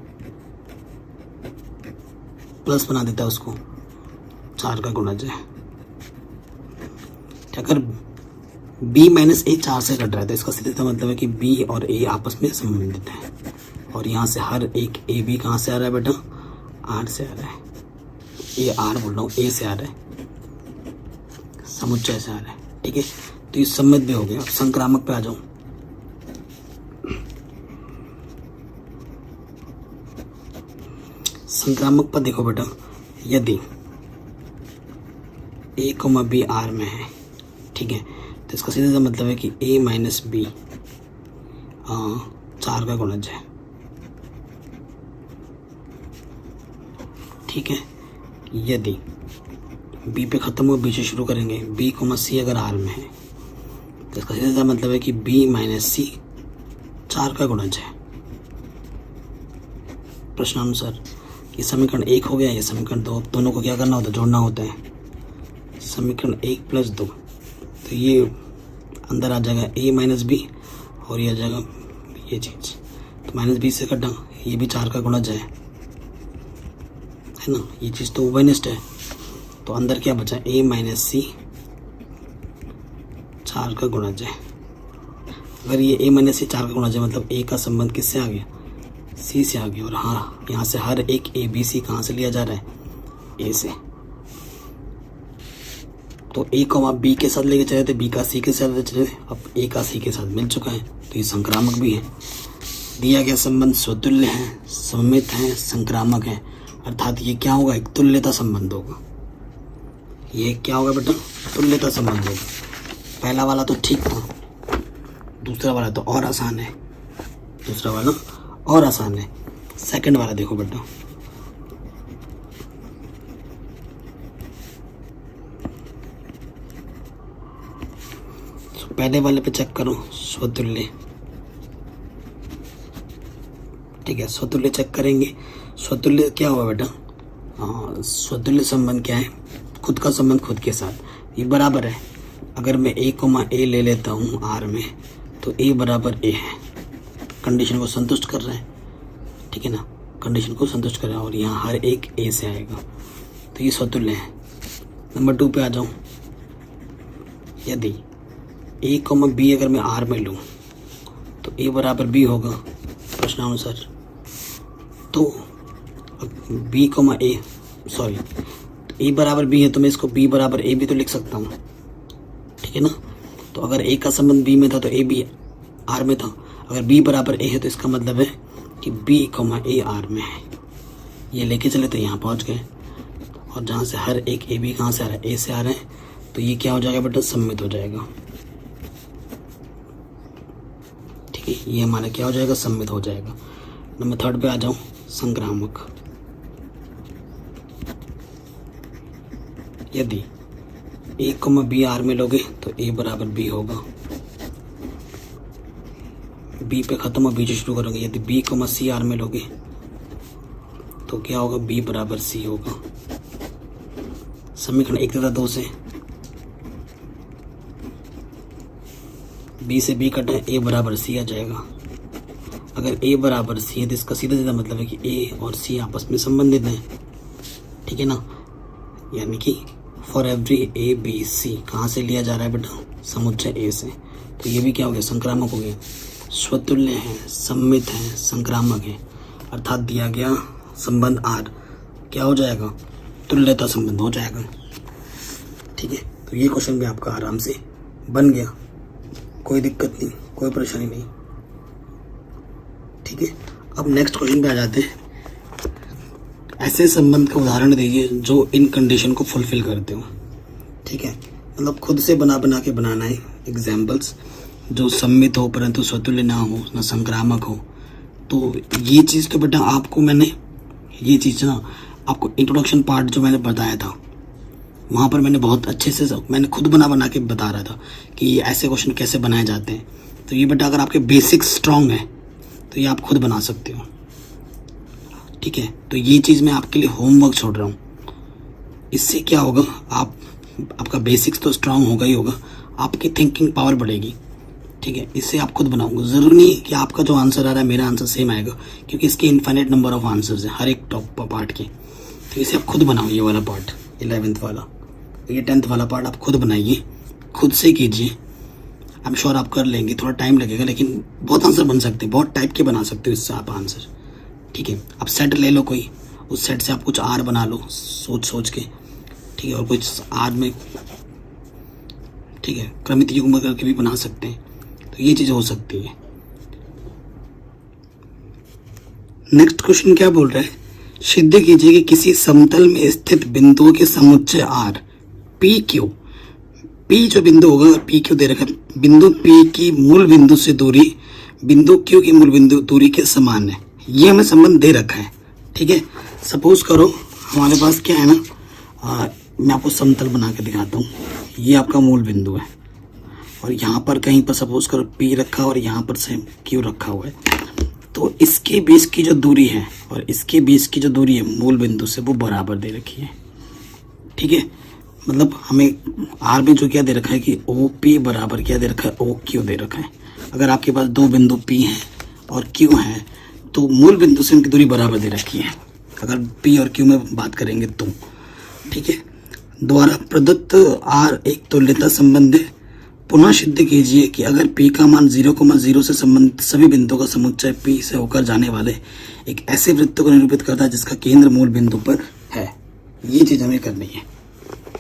प्लस बना देता है उसको, 4 का गुणज है। अगर b माइनस ए 4 से घट रहा है तो इसका सीधा मतलब है कि b और a आपस में संबंधित है। और यहाँ से हर एक ए बी कहाँ से आ रहा है बेटा, R से आ रहा है। ये R बोल रहा हूँ, A से आ रहा है, समुच्चय से आ रहा है। ठीक है, तो ये सम्मित भी हो गया। अब संक्रामक पे आ जाऊँ। संक्रामक पर देखो बेटा, यदि a, b R में है, ठीक है, तो इसका सीधा सा मतलब है कि a माइनस बी 4 का गुणज है। ठीक है, यदि b पे खत्म हो, b से शुरू करेंगे, b, c अगर R में है तो इसका सीधा सा मतलब है कि b माइनस c 4 का गुणज है। प्रश्नानुसार ये समीकरण 1 हो गया, ये समीकरण 2। दोनों को क्या करना होता है, जोड़ना होता है। समीकरण 1 + 2, तो ये अंदर आ जाएगा a माइनस बी, और ये आ जाएगा ये चीज़, तो -b से कटा, ये भी 4 का गुणज है ना। ये चीज़ तो उभयनिष्ठ है, तो अंदर क्या बचा, a माइनस सी 4 का गुणज है। अगर ये a माइनस सी 4 का गुणज है मतलब a का संबंध किससे आ गया, c से आ गया। और हाँ, यहाँ से हर एक a b c कहाँ से लिया जा रहा है, a से। तो a b के साथ लेके चले थे, b का c के साथ चले थे, अब a का c के साथ मिल चुका है, तो ये संक्रामक भी है। दिया गया संबंध स्वतुल्य है, सम्मित है, संक्रामक है, अर्थात ये क्या होगा, एक तुल्यता संबंध होगा। ये क्या होगा बेटा, तुल्यता संबंध होगा। पहला वाला तो ठीक था, दूसरा वाला तो और आसान है, दूसरा वाला और आसान है। सेकंड वाला देखो बेटा, तो पहले वाले पे चेक करो, स्वतुल्य। ठीक है, स्वतुल्य चेक करेंगे। स्वतुल्य क्या हुआ बेटा, स्वतुल्य संबंध क्या है, खुद का संबंध खुद के साथ, ये बराबर है। अगर मैं a, ले लेता हूँ R में, तो a बराबर a है, कंडीशन को संतुष्ट कर रहा है। ठीक है ना, कंडीशन को संतुष्ट कर रहा है, और यहाँ हर एक a से आएगा, तो ये स्वतुल्य है। नंबर 2 पे आ जाऊँ। यदि a, b अगर मैं R में लूँ तो a बराबर b होगा प्रश्नानुसार। तो b, a सॉरी a बराबर b है, तो मैं इसको b बराबर a भी तो लिख सकता हूँ। ठीक है ना, तो अगर a का संबंध b में था तो a भी R में था। अगर b बराबर a है तो इसका मतलब है कि b, a R में है। ये लेके चले तो यहाँ पहुँच गए, और जहाँ से हर एक a b कहाँ से आ रहा है, a से आ रहा है, तो ये क्या हो जाएगा बेटा, सम्मित हो जाएगा। ठीक है, ये हमारा क्या हो जाएगा, सम्मित हो जाएगा। नंबर 3 पे आ जाऊँ, संक्रामक। यदि ए कॉमा बी आर में लोगे तो ए बराबर बी होगा, बी पे खत्म और बी से शुरू करोगे। यदि बी कॉमा सी आर में लोगे तो क्या होगा, बी बराबर सी होगा। समीकरण 1 तथा 2 से बी से बी कटे, ए बराबर सी आ जाएगा। अगर ए बराबर सी है तो इसका सीधा सीधा मतलब है कि ए और सी आपस में संबंधित हैं, ठीक है ना। यानी कि for every a b c कहाँ से लिया जा रहा है बेटा, समुच्चय ए से। तो ये भी क्या हो गया, संक्रामक हो गया। स्वतुल्य है, सम्मित है, संक्रामक है, अर्थात दिया गया संबंध आर क्या हो जाएगा, तुल्यता संबंध हो जाएगा, ठीक है। तो ये क्वेश्चन भी आपका आराम से बन गया, कोई दिक्कत नहीं, कोई परेशानी नहीं, ठीक है। अब नेक्स्ट क्वेश्चन पे आ जाते हैं। ऐसे संबंध का उदाहरण दीजिए जो इन कंडीशन को फुलफिल करते हो, ठीक है। मतलब खुद से बना बना के बनाना है एग्जाम्पल्स, जो सम्मित हो परंतु स्वतुल्य ना हो, ना संक्रामक हो। तो ये चीज़ तो बेटा आपको मैंने ये चीज़ ना आपको इंट्रोडक्शन पार्ट जो मैंने बताया था वहाँ पर मैंने बहुत अच्छे से मैंने खुद बना बना के बता रहा था कि ये ऐसे क्वेश्चन कैसे बनाए जाते हैं। तो ये बेटा अगर आपके बेसिक्स स्ट्रांग है तो ये आप खुद बना सकते हो, ठीक है। तो ये चीज़ मैं आपके लिए होमवर्क छोड़ रहा हूँ। इससे क्या होगा, आपका बेसिक्स तो स्ट्रांग होगा ही होगा, आपकी थिंकिंग पावर बढ़ेगी, ठीक है। इससे आप खुद बनाओगे। ज़रूरी नहीं कि आपका जो आंसर आ रहा है मेरा आंसर सेम आएगा, क्योंकि इसके इनफाइनाइट नंबर ऑफ आंसर्स हैं हर एक टॉप पार्ट के। तो इसे आप खुद बनाओ, ये वाला पार्ट 11th वाला, ये 10th वाला पार्ट आप खुद बनाइए, खुद से कीजिए। आई एम श्योर आप कर लेंगे, थोड़ा टाइम लगेगा लेकिन बहुत आंसर बन सकते हैं, बहुत टाइप के बना सकते हो इससे आप आंसर, ठीक है। आप सेट ले लो कोई, उस सेट से आप कुछ आर बना लो सोच सोच के, ठीक है। और कुछ आर में, ठीक है, क्रमित युग्म करके भी बना सकते हैं। तो ये चीज़ हो सकती है। नेक्स्ट क्वेश्चन क्या बोल रहा है, सिद्ध कीजिए कि किसी समतल में स्थित बिंदुओं के समुच्चय आर पी क्यू, पी जो बिंदु होगा, पी क्यू दे रखा है, बिंदु पी की मूल बिंदु से दूरी बिंदु क्यू की मूल बिंदु दूरी के समान है। ये हमें संबंध दे रखा है, ठीक है। सपोज करो हमारे पास क्या है ना, मैं आपको समतल बना के दिखाता हूँ। ये आपका मूल बिंदु है और यहाँ पर कहीं पर सपोज करो पी रखा और यहाँ पर से क्यू रखा हुआ है। तो इसके बीच की जो दूरी है और इसके बीच की जो दूरी है मूल बिंदु से, वो बराबर दे रखी है, ठीक है। मतलब हमें आर में जो क्या दे रखा है कि ओ पी बराबर क्या दे रखा है, ओ क्यू दे रखा है। अगर आपके पास दो बिंदु पी हैं और क्यू हैं तो मूल बिंदु से उनकी दूरी बराबर दे रखी है, अगर पी और क्यू में बात करेंगे तो, ठीक है। द्वारा प्रदत्त आर एक तुल्यता संबंध है। पुनः सिद्ध कीजिए कि अगर p का मान 0,0 से संबंधित सभी बिंदुओं का समुच्चय p से होकर जाने वाले एक ऐसे वृत्त को निरूपित करता है जिसका केंद्र मूल बिंदु पर है। ये चीज़ हमें करनी है,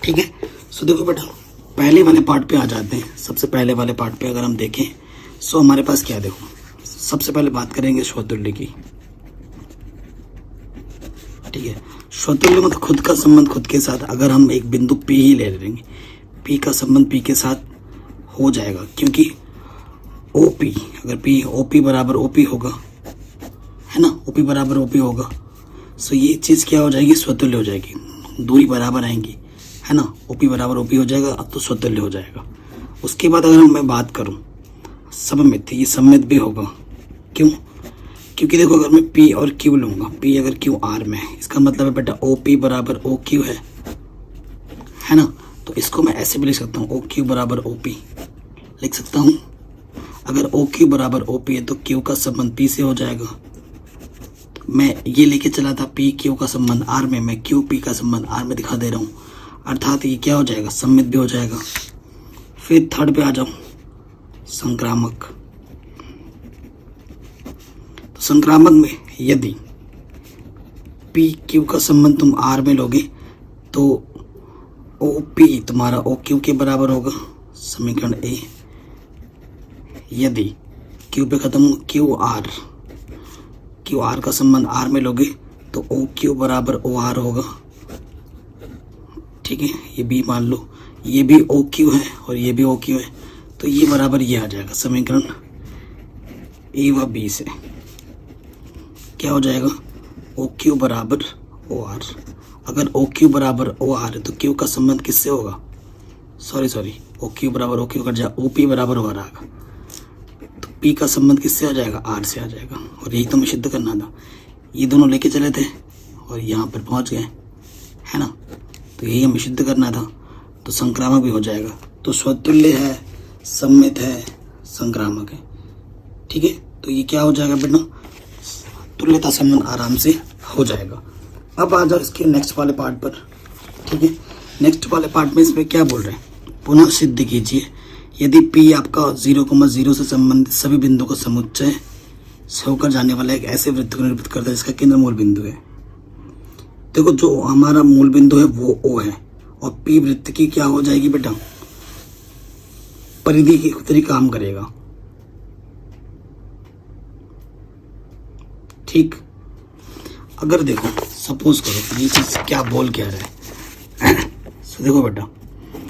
ठीक है। सो देखो बेटा, पहले वाले पार्ट पे आ जाते हैं। सबसे पहले वाले पार्ट पे अगर हम देखें सो हमारे पास क्या है, देखो सबसे पहले बात करेंगे स्वतुल्य की, ठीक है। स्वतुल्य मतलब खुद का संबंध खुद के साथ। अगर हम एक बिंदु p ही ले लेंगे, p का संबंध p के साथ हो जाएगा, क्योंकि OP अगर P OP बराबर OP होगा, है ना, OP बराबर OP होगा। सो ये चीज़ क्या हो जाएगी, स्वतुल्य हो जाएगी, दूरी बराबर आएंगी, है ना। OP बराबर OP हो जाएगा, अब तो स्वतुल्य हो जाएगा। उसके बाद अगर मैं बात करूं सममित, ये सममित भी होगा। क्यों, क्योंकि देखो अगर मैं P और Q लूँगा, P अगर Q R में है, इसका मतलब है बेटा OP बराबर OQ है ना। तो इसको मैं ऐसे भी लिख सकता हूँ, OQ बराबर OP लिख सकता हूँ। अगर OQ बराबर OP है तो Q का संबंध P से हो जाएगा। मैं ये लेके चला था P Q का संबंध R में, मैं Q P का संबंध R में दिखा दे रहा हूँ, अर्थात ये क्या हो जाएगा, सममित भी हो जाएगा। फिर थर्ड पे आ जाओ, संक्रामक। तो संक्रामक में यदि P Q का संबंध तुम R में लोगे तो OP तुम्हारा OQ के बराबर होगा, समीकरण A। यदि Q पे खत्म QR का संबंध R में लोगे तो OQ बराबर OR होगा, ठीक है। ये B मान लो, ये भी OQ है और ये भी OQ है, तो ये बराबर ये आ जाएगा, समीकरण A व B से क्या हो जाएगा, OQ बराबर ओ आर। अगर ओ क्यू बराबर ओ आर है तो क्यू का संबंध किससे होगा? सॉरी, ओ क्यू बराबर ओ क्यू कट जाए, ओ पी बराबर ओ आर आएगा, तो पी का संबंध किससे आ जाएगा? आर से आ जाएगा। और यही तो हमें सिद्ध करना था। ये दोनों लेके चले थे और यहाँ पर पहुँच गए, है ना, तो यही हमें सिद्ध करना था। तो संक्रामक भी हो जाएगा। तो स्वतुल्य है, सम्मित है, संक्रामक है। ठीक है, तो ये क्या हो जाएगा बेटा? तुल्यता संबंध आराम से हो जाएगा। अब आ जाओ इसके नेक्स्ट वाले पार्ट पर। ठीक है, नेक्स्ट वाले पार्ट में इसमें क्या बोल रहे हैं? पुनः सिद्ध कीजिए यदि P आपका 0,0 से संबंधित सभी बिंदु का समुच्चय से होकर जाने वाला एक ऐसे वृत्त को निरूपित करता है जिसका केंद्र मूल बिंदु है। देखो, जो हमारा मूल बिंदु है वो O है और P वृत्त की क्या हो जाएगी बेटा? परिधि की तरह काम करेगा। ठीक, अगर देखो सपोज करो ये चीज क्या बोल क्या रहा है तो देखो बेटा,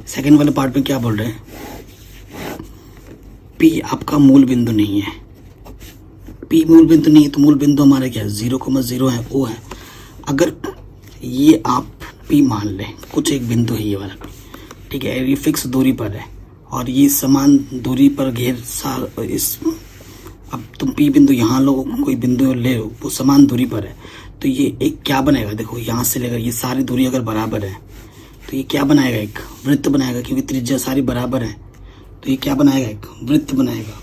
सेकंड वाले पार्ट में क्या बोल रहे हैं? P आपका मूल बिंदु नहीं है। P मूल बिंदु नहीं है तो मूल बिंदु हमारे क्या है? 0,0 है, O है। अगर ये आप P मान लें, कुछ एक बिंदु है ये वाला P, ठीक है, ये फिक्स दूरी पर है और ये समान दूरी पर इस अब तुम P बिंदु यहाँ लो, कोई बिंदु ले लो, वो समान दूरी पर है, तो ये एक क्या बनाएगा? देखो यहाँ से लेकर ये सारी दूरी अगर बराबर है तो ये क्या बनाएगा? एक वृत्त बनाएगा, क्योंकि त्रिज्या सारी बराबर है तो ये क्या बनाएगा? एक वृत्त बनाएगा।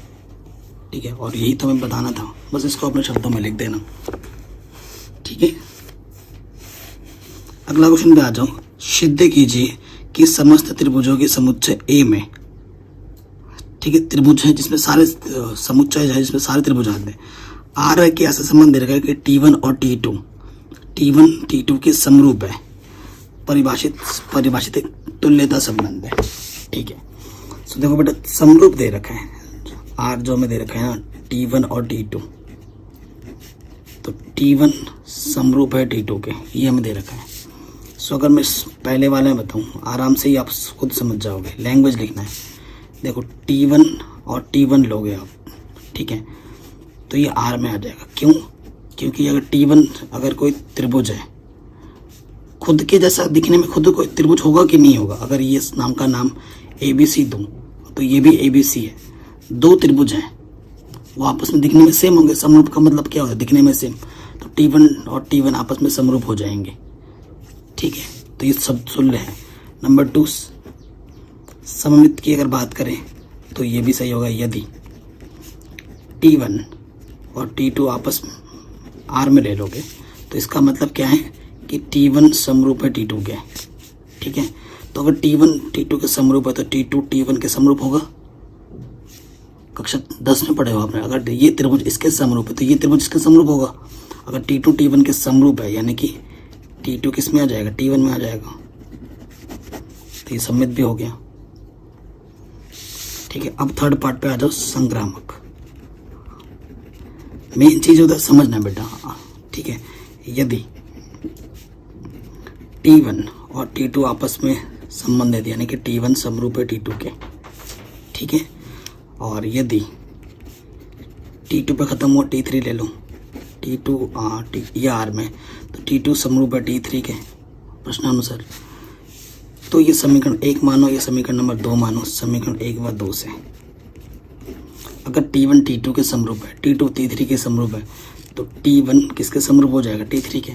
ठीक है, और यही तो हमें बताना था, बस इसको अपने शब्दों में लिख देना। ठीक है, अगला क्वेश्चन पे आ जाओ। सिद्ध कीजिए कि समस्त त्रिभुजों के समुच्चय A में, ठीक है, त्रिभुज है जिसमें सारे समुच्चय है जिसमें सारे त्रिभुज आते हैं, आर है कि ऐसा संबंध दे रखा है कि T1 और T2 T2 के समरूप है, परिभाषित एक तुल्यता संबंध है। ठीक है, तो देखो बेटा, समरूप दे रखा है, आर जो हमें दे रखा है ना, T1 और T2, तो T1 समरूप है T2 के, ये हमें दे रखा है। सो अगर मैं पहले वाले में बताऊँ, आराम से ही आप खुद समझ जाओगे, लैंग्वेज लिखना है। देखो T1 और T1 लोगे आप, ठीक है, तो ये R में आ जाएगा। क्यों? क्योंकि अगर T1 अगर कोई त्रिभुज है, खुद के जैसा दिखने में खुद कोई त्रिभुज होगा कि नहीं होगा? अगर ये नाम का नाम ABC दूं तो ये भी ABC है, दो त्रिभुज हैं, वो आपस में दिखने में सेम होंगे। समरूप का मतलब क्या होता है? दिखने में सेम, तो T1 और T1 आपस में समरूप हो जाएंगे। ठीक है, तो ये सब तुल्य है। नंबर 2, सममित की अगर बात करें तो ये भी सही होगा। यदि T1 और T2 आपस में R में ले लोगे तो इसका मतलब क्या है कि T1 समरूप है T2 के। ठीक है, तो अगर T1 T2 के समरूप है तो T2 T1 के समरूप होगा। कक्षा 10 में पढ़े हो आपने। अगर ये त्रिभुज इसके समरूप है तो ये त्रिभुज इसके समरूप होगा। अगर T2 T1 के समरूप है यानी कि T2 किस में आ जाएगा? T1 में आ जाएगा, तो ये सम्मित भी हो गया। ठीक है, अब थर्ड पार्ट पे आ जाओ, संक्रामक। मेन चीज होता है समझना बेटा। ठीक है, यदि T1 और T2 आपस में संबंधित यानी कि T1 समरूप है T2 के, ठीक है, और यदि T2 पे खत्म हुआ T3 ले लो, T2 ये R में, तो T2 समरूप है T3 के प्रश्नानुसार, तो ये समीकरण 1 मानो, ये समीकरण नंबर 2 मानो, समीकरण 1 व 2 से। अगर T1 T2 के समरूप है, T2 T3 के समरूप है, तो T1 किसके समरूप हो जाएगा? T3 के।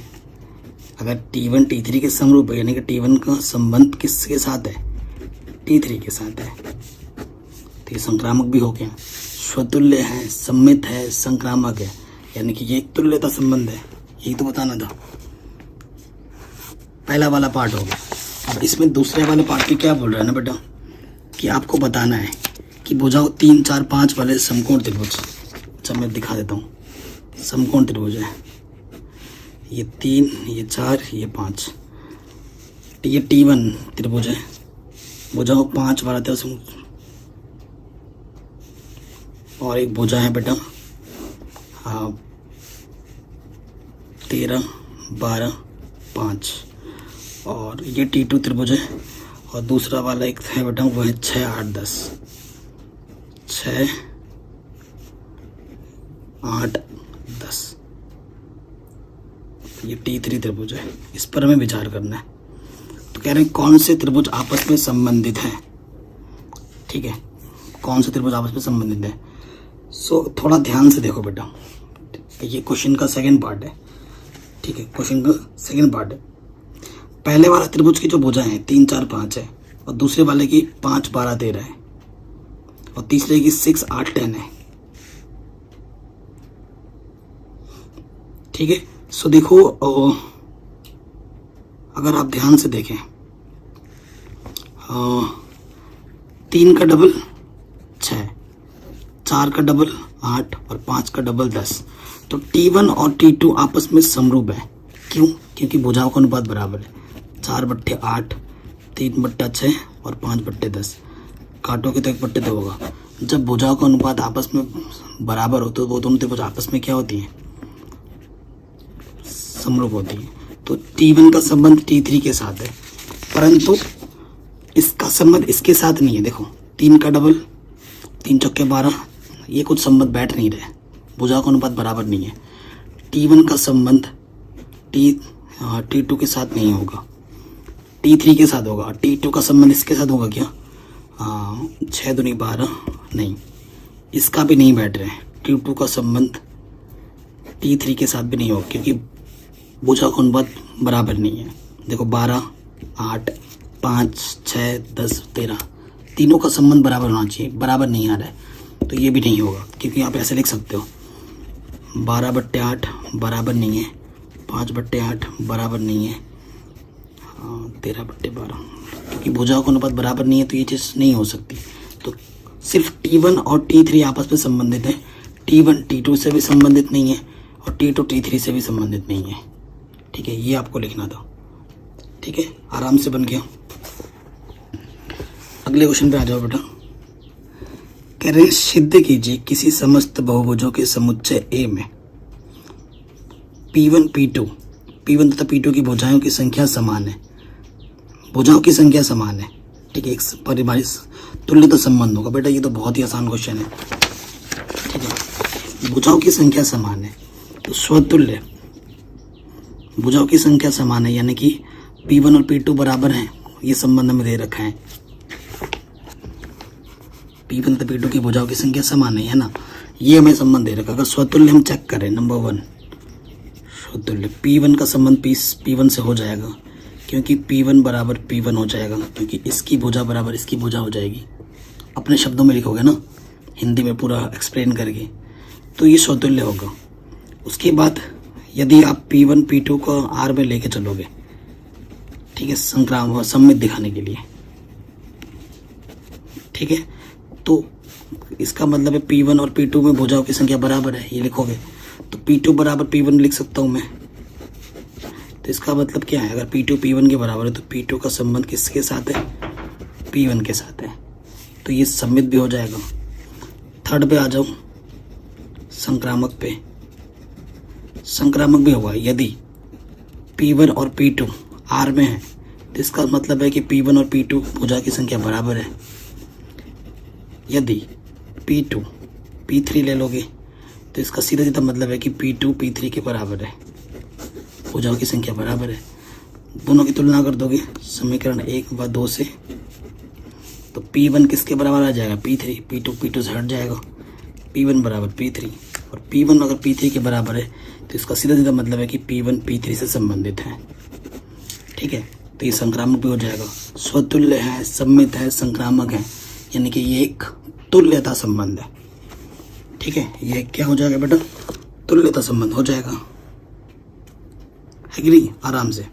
अगर T1 T3 के समरूप है यानी कि T1 का संबंध किसके साथ है? T3 के साथ है, तो ये संक्रामक भी हो गया। स्वतुल्य है, सम्मित है, संक्रामक है, यानी कि ये एक तुल्यता संबंध है। यही तो बताना था, पहला वाला पार्ट हो गया। अब इसमें दूसरे वाले पार्ट में क्या बोल रहा है ना बेटा, कि आपको बताना है कि भुजाओं 3, 4, 5 वाले समकोण त्रिभुज। अच्छा, मैं दिखा देता हूँ। समकोण त्रिभुज है, ये 3, ये 4, ये 5, ये T1 त्रिभुज है, भुजाओं 5 वाला त्रिभुज, और एक भुजा है बेटा 13, 12, 5, और ये T2 त्रिभुज है, और दूसरा वाला एक है बेटा वो है 6, 8, 10, 6, 8, 10, ये T3 त्रिभुज है, इस पर हमें विचार करना है। तो कह रहे हैं कौन से त्रिभुज आपस में संबंधित हैं। ठीक है, कौन से त्रिभुज आपस में संबंधित है। सो थोड़ा ध्यान से देखो बेटा, ये क्वेश्चन का सेकंड पार्ट है। ठीक है, क्वेश्चन का सेकंड पार्ट है। पहले वाला त्रिभुज की जो भुजाएं हैं 3 4 5 है, और दूसरे वाले की 5 12 13 है, और तीसरे की 6 8 10 है। ठीक है, सो देखो अगर आप ध्यान से देखें, 3 का डबल 6, 4 का डबल 8 और 5 का डबल 10। तो T1 और T2 आपस में समरूप है। क्यों? क्योंकि भुजाओं का अनुपात बराबर है। 4/8, 3/6 और 5/10। काटोगे तो 1/2 होगा। जब भुजाओं का अनुपात आपस में बराबर हो तो वो दोनों त्रिभुज आपस में क्या होती हैं? समरूप होती है। तो T1 का संबंध T3 के साथ है, परंतु इसका संबंध इसके साथ नहीं है। देखो 3 का डबल 3 चौके 12, ये कुछ संबंध बैठ नहीं रहे, भुजाओं का अनुपात बराबर नहीं है। T1 का संबंध T2 के साथ नहीं होगा, T3 के साथ होगा। T2 का संबंध इसके साथ होगा क्या? 6 दूनी 12, नहीं, इसका भी नहीं बैठ रहे हैं। T2 का संबंध T3 के साथ भी नहीं होगा, क्योंकि भुजाओं का अनुपात बराबर नहीं है। देखो 12, 8, 5, 6, 10, 13, तीनों का संबंध बराबर होना चाहिए, बराबर नहीं आ रहा है, तो ये भी नहीं होगा। क्योंकि आप ऐसे लिख सकते हो 12/8 बराबर नहीं है, 5/8 बराबर नहीं है, 13/12, क्योंकि भुजाओं का अनुपात बराबर नहीं है, तो ये चीज़ नहीं हो सकती। तो सिर्फ T1 और T3 आपस में संबंधित है, T1 T2 से भी संबंधित नहीं है, और T2 T3 से भी संबंधित नहीं है। ठीक है, ये आपको लिखना था। ठीक है, आराम से बन गया। अगले क्वेश्चन पे आ जाओ बेटा। कह रहे हैं सिद्ध कीजिए किसी समस्त बहुभुजों के समुच्चय A में P1 तथा P2 की भुजाओं की संख्या समान है। भुजाओं की संख्या समान है। ठीक है, एक परिभाषित तुल्यता संबंध होगा। बेटा ये तो बहुत ही आसान क्वेश्चन है। ठीक है, भुजाओं की संख्या समान है, तो स्वतुल्य भुजाओं की संख्या समान है, यानी कि P1 और P2 बराबर हैं। ये संबंध हमें दे रखा है, P1 तथा P2 की भुजाओं की संख्या समान है ना, ये हमें संबंध दे रखा। अगर स्वतुल्य हम चेक करें, नंबर 1 स्वतुल्य, P1 का संबंध P1 से हो जाएगा, क्योंकि P1 बराबर P1 हो जाएगा, क्योंकि इसकी भुजा बराबर इसकी भुजा हो जाएगी। अपने शब्दों में लिखोगे ना, हिंदी में पूरा एक्सप्लेन करके, तो ये स्वतुल्य होगा। उसके बाद यदि आप P1 P2 को R में लेके चलोगे, ठीक है, सममित दिखाने के लिए, ठीक है, तो इसका मतलब है P1 और P2 में भुजाओं की संख्या बराबर है, ये लिखोगे तो P2 बराबर P1 लिख सकता हूँ मैं। तो इसका मतलब क्या है? अगर P2 P1 के बराबर है तो P2 का संबंध किसके साथ है? P1 के साथ है, तो ये सममित भी हो जाएगा। थर्ड पे आ जाओ, संक्रामक पे। संक्रामक भी होगा। यदि P1 और P2 R में है तो इसका मतलब है कि P1 और P2 भुजा की संख्या बराबर है। यदि P2 P3 ले लोगे तो इसका सीधा सीधा मतलब है कि P2 P3 के बराबर है, भुजाओं की संख्या बराबर है। दोनों की तुलना कर दोगे समीकरण 1 व 2 से, तो P1 किसके बराबर आ जाएगा? P3। P2 P2 से हट जाएगा, P1 बराबर P3। और P1 अगर P3 के बराबर है तो इसका सीधा सीधा मतलब है कि P1 P3 से संबंधित है। ठीक है, तो ये संक्रामक भी हो जाएगा। स्वतुल्य है, सम्मित है, संक्रामक है, यानी कि ये एक तुल्यता संबंध है। ठीक है, ये क्या हो जाएगा बेटा? तुल्यता संबंध हो जाएगा। है कि नहीं? आराम से।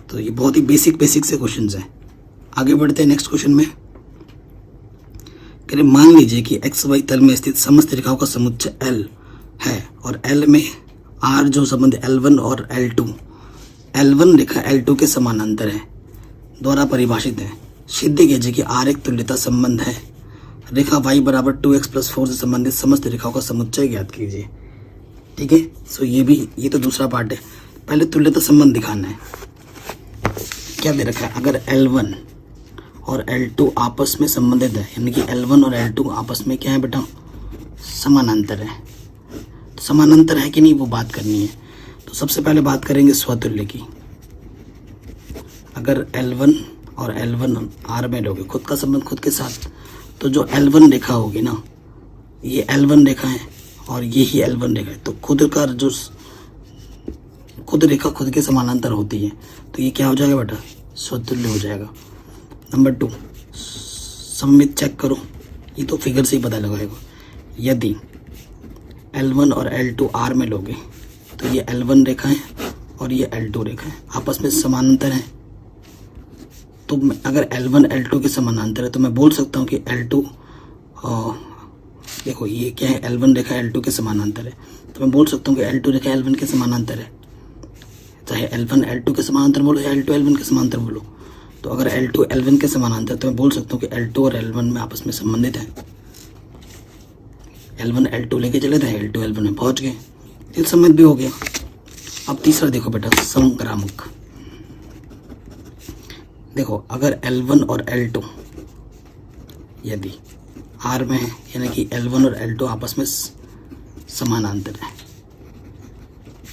तो ये बहुत ही बेसिक से क्वेश्चंस हैं। आगे बढ़ते हैं नेक्स्ट क्वेश्चन में। कह रहे मान लीजिए कि एक्स वाई तल में स्थित समस्त रेखाओं का समुच्चय L है और L में R जो संबंध L1 और L2, L1 रेखा L2 के समानांतर है, द्वारा परिभाषित है। सिद्ध कीजिए कि R एक तुल्यता संबंध है। रेखा y बराबर 2x+4 से संबंधित समस्त रेखाओं का समुच्चय ज्ञात कीजिए। ठीक है, सो ये तो दूसरा पार्ट है। पहले तुल्यता संबंध दिखाना है। क्या दे रखा है? अगर L1 और L2 आपस में संबंधित है, यानी कि L1 और L2 आपस में क्या है बेटा? समानांतर है। तो समानांतर है कि नहीं वो बात करनी है। तो सबसे पहले बात करेंगे स्वतुल्य की। अगर L1 और L1 R में लोगे, खुद का संबंध खुद के साथ, तो जो L1 रेखा होगी ना, ये L1 रेखा है और ये ही L1 रेखा है, तो खुद रेखा खुद के समानांतर होती है, तो ये क्या हो जाएगा बेटा, स्वतुल्य हो जाएगा। नंबर 2, सममित चेक करो, ये तो फिगर से ही पता लगाएगा। यदि L1 और L2 R में लोगे तो ये L1 रेखा है और ये L2 रेखा है, आपस में समानांतर है। तो अगर L1 L2 के समानांतर है तो मैं बोल सकता हूँ कि L2 देखो ये क्या है, L1 रेखा L2 के समानांतर है, तो मैं बोल सकता हूँ कि L2 रेखा L1 के समानांतर है। चाहे L1 L2 के समानांतर बोलो या L2 L1 के समानांतर बोलो, तो अगर L2 L1 के समानांतर तो मैं बोल सकता हूँ कि L2 और L1 में आपस में संबंधित है। L1 L2 लेके चले थे, L2 L1 में पहुंच गए, ये सम्मित भी हो गया। अब तीसरा देखो बेटा, संक्रामक। देखो अगर L1 और L2 यदि R में है, यानी कि L1 और L2 आपस में समानांतर है।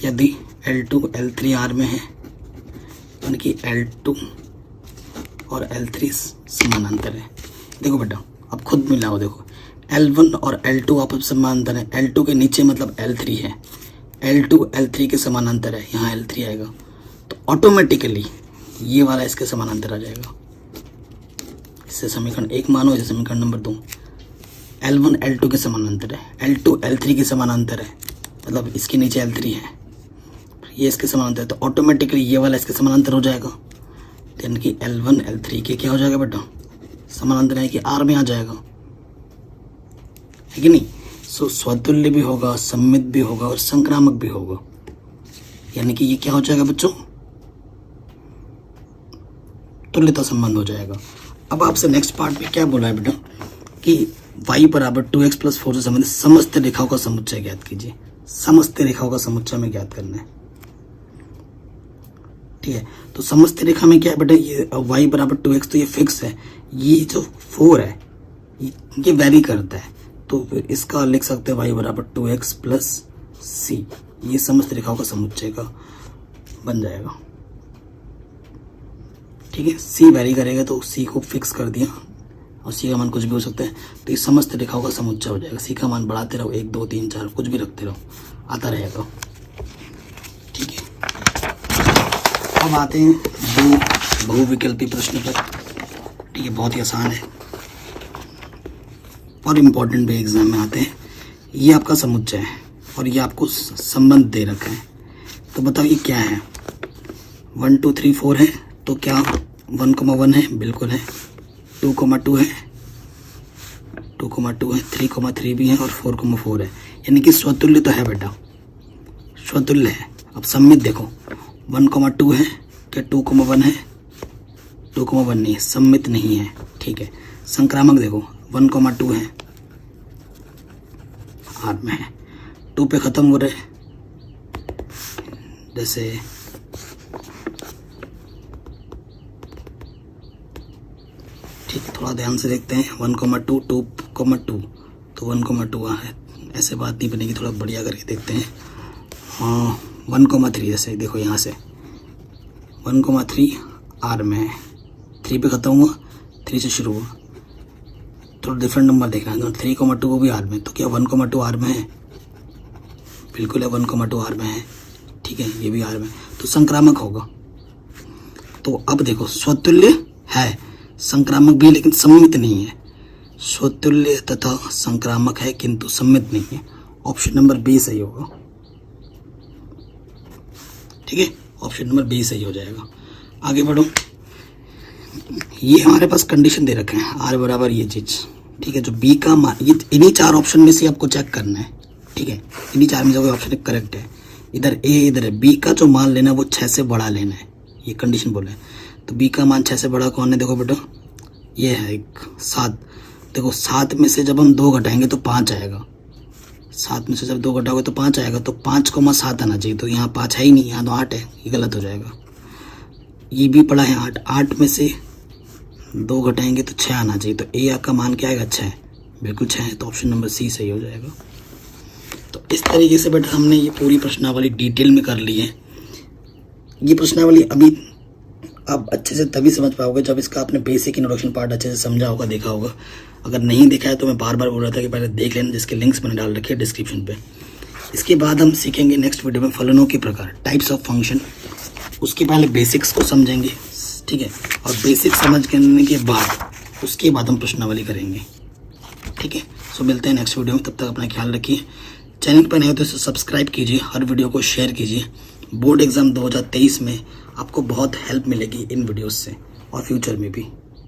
यदि L2 L3 R में है, यानी कि L2 और L3 समानांतर है। देखो बेटा अब खुद मिलाओ, देखो L1 और L2 आपस में समानांतर है, L2 के नीचे मतलब L3 है, L2 L3 के समानांतर है, यहाँ L3 आएगा, तो ऑटोमेटिकली ये वाला इसके समानांतर आ जाएगा। इससे समीकरण 1 मानो, इसे समीकरण नंबर 2। L1 L2 के समानांतर है, L2 L3 के समानांतर है, मतलब इसके नीचे L3 है, ये इसके समानांतर है, तो ऑटोमेटिकली ये वाला इसके समानांतर हो जाएगा। यानी कि L1 L3 के क्या हो जाएगा बेटा, समानांतर है कि R में आ जाएगा, है कि नहीं। सो स्वतुल्य भी होगा, सम्मित भी होगा और संक्रामक भी होगा, यानी कि ये क्या हो जाएगा बच्चों, तुल्यता संबंध हो जाएगा। अब आपसे नेक्स्ट पार्ट में क्या बोला है बेटा कि y बराबर 2x + 4 से संबंधित समस्त रेखाओं का समुच्चय ज्ञात कीजिए। समस्त रेखाओं का समुच्चय में ज्ञात करना है, ठीक है। तो समस्त रेखा में क्या है बेटा, ये y बराबर 2x तो ये फिक्स है, ये जो 4 है ये वेरी करता है, तो फिर इसका लिख सकते हैं y बराबर 2x + c, ये समस्त रेखाओं का समुच्चय का बन जाएगा, ठीक है। c वेरी करेगा तो c को फिक्स कर दिया, और c का मान कुछ भी हो सकता है, तो ये समस्त रेखाओं का समुच्चय हो जाएगा। c का मान बढ़ाते रहो, 1 2 3 4 कुछ भी रखते रहो, आता रहेगा, ठीक है। अब आते हैं बहुविकल्पी प्रश्न पर, ठीक है, बहुत ही आसान है और इम्पोर्टेंट भी एग्जाम में आते हैं। ये आपका समुच्चय है और ये आपको संबंध दे रखा है, तो बताओ ये क्या है। 1 2 3 4 है, तो क्या 1,1 है, बिल्कुल है। 2,2 है, 2,2 है, 3,3 भी है और 4,4 है, यानी कि स्वतुल्य तो है बेटा, स्वतुल्य है। अब सम्मित देखो, 1,2 है, क्या 2,1 है, 2,1 नहीं, सम्मित नहीं है, ठीक है। संक्रामक देखो 1,2 है, R में है, 2 पे खत्म हो रहे, जैसे ठीक, थोड़ा ध्यान से देखते हैं। 1,2 2,2 तो 1,2 है, ऐसे बात नहीं बनेगी, थोड़ा बढ़िया करके देखते हैं। 1,3 जैसे देखो यहाँ से 1,3 R में है, 3 पे खत्म हुआ, 3 से शुरू हुआ, थोड़ा डिफरेंट नंबर देखना है। 3,2 वो भी R में, तो क्या 1,2 R में है, बिल्कुल है, 1,2 R में है, ठीक है, ये भी R में, तो संक्रामक होगा। तो अब देखो स्वतुल्य है, संक्रामक भी, लेकिन सम्मित नहीं है। स्वतुल्य तथा संक्रामक है किंतु सम्मित नहीं है, ऑप्शन नंबर बी सही होगा, ठीक है, ऑप्शन नंबर बी सही हो जाएगा। आगे बढ़ो, ये हमारे पास कंडीशन दे रखे हैं, R बराबर ये चीज, ठीक है, जो बी का मान, ये इन्हीं 4 ऑप्शन में से आपको चेक करना है, ठीक है, इन्हीं 4 में से कोई ऑप्शन करेक्ट है, इधर ए इधर है, बी का जो मान लेना है वो 6 से बड़ा लेना है, ये कंडीशन बोले। तो बी का मान 6 से बड़ा कौन है, देखो बेटा ये है एक 7, देखो 7 में से जब हम 2 घटाएंगे तो 5 आएगा, 7 में से जब 2 घटाओगे तो 5 आएगा, तो 5,7 आना चाहिए, तो यहाँ 5 है ही नहीं, यहाँ तो 8 है, ये गलत हो जाएगा। ये भी पड़ा है 8, 8 में से 2 घटाएंगे तो 6 आना चाहिए, तो ए का मान क्या आएगा, 6, बिल्कुल 6 है, तो ऑप्शन नंबर सी सही हो जाएगा। तो इस तरीके से बेटा हमने ये पूरी प्रश्नावली डिटेल में कर ली है। ये प्रश्नावली अभी आप अच्छे से तभी समझ पाओगे जब इसका आपने बेसिक इंट्रोडक्शन पार्ट अच्छे से समझा होगा, देखा होगा। अगर नहीं देखा है तो मैं बार बार बोल रहा था कि पहले देख लेना, जिसके लिंक्स मैंने डाल रखे हैं डिस्क्रिप्शन पे। इसके बाद हम सीखेंगे नेक्स्ट वीडियो में फलनों के प्रकार, टाइप्स ऑफ फंक्शन। उसके पहले बेसिक्स को समझेंगे, ठीक है, और बेसिक समझ करने के बाद उसके बाद हम प्रश्नावली करेंगे, ठीक है। सो मिलते हैं नेक्स्ट वीडियो में, तब तक अपना ख्याल रखिए। चैनल पर नए हो तो इसे सब्सक्राइब कीजिए, हर वीडियो को शेयर कीजिए। बोर्ड एग्जाम 2023 में आपको बहुत हेल्प मिलेगी इन वीडियोस से और फ्यूचर में भी।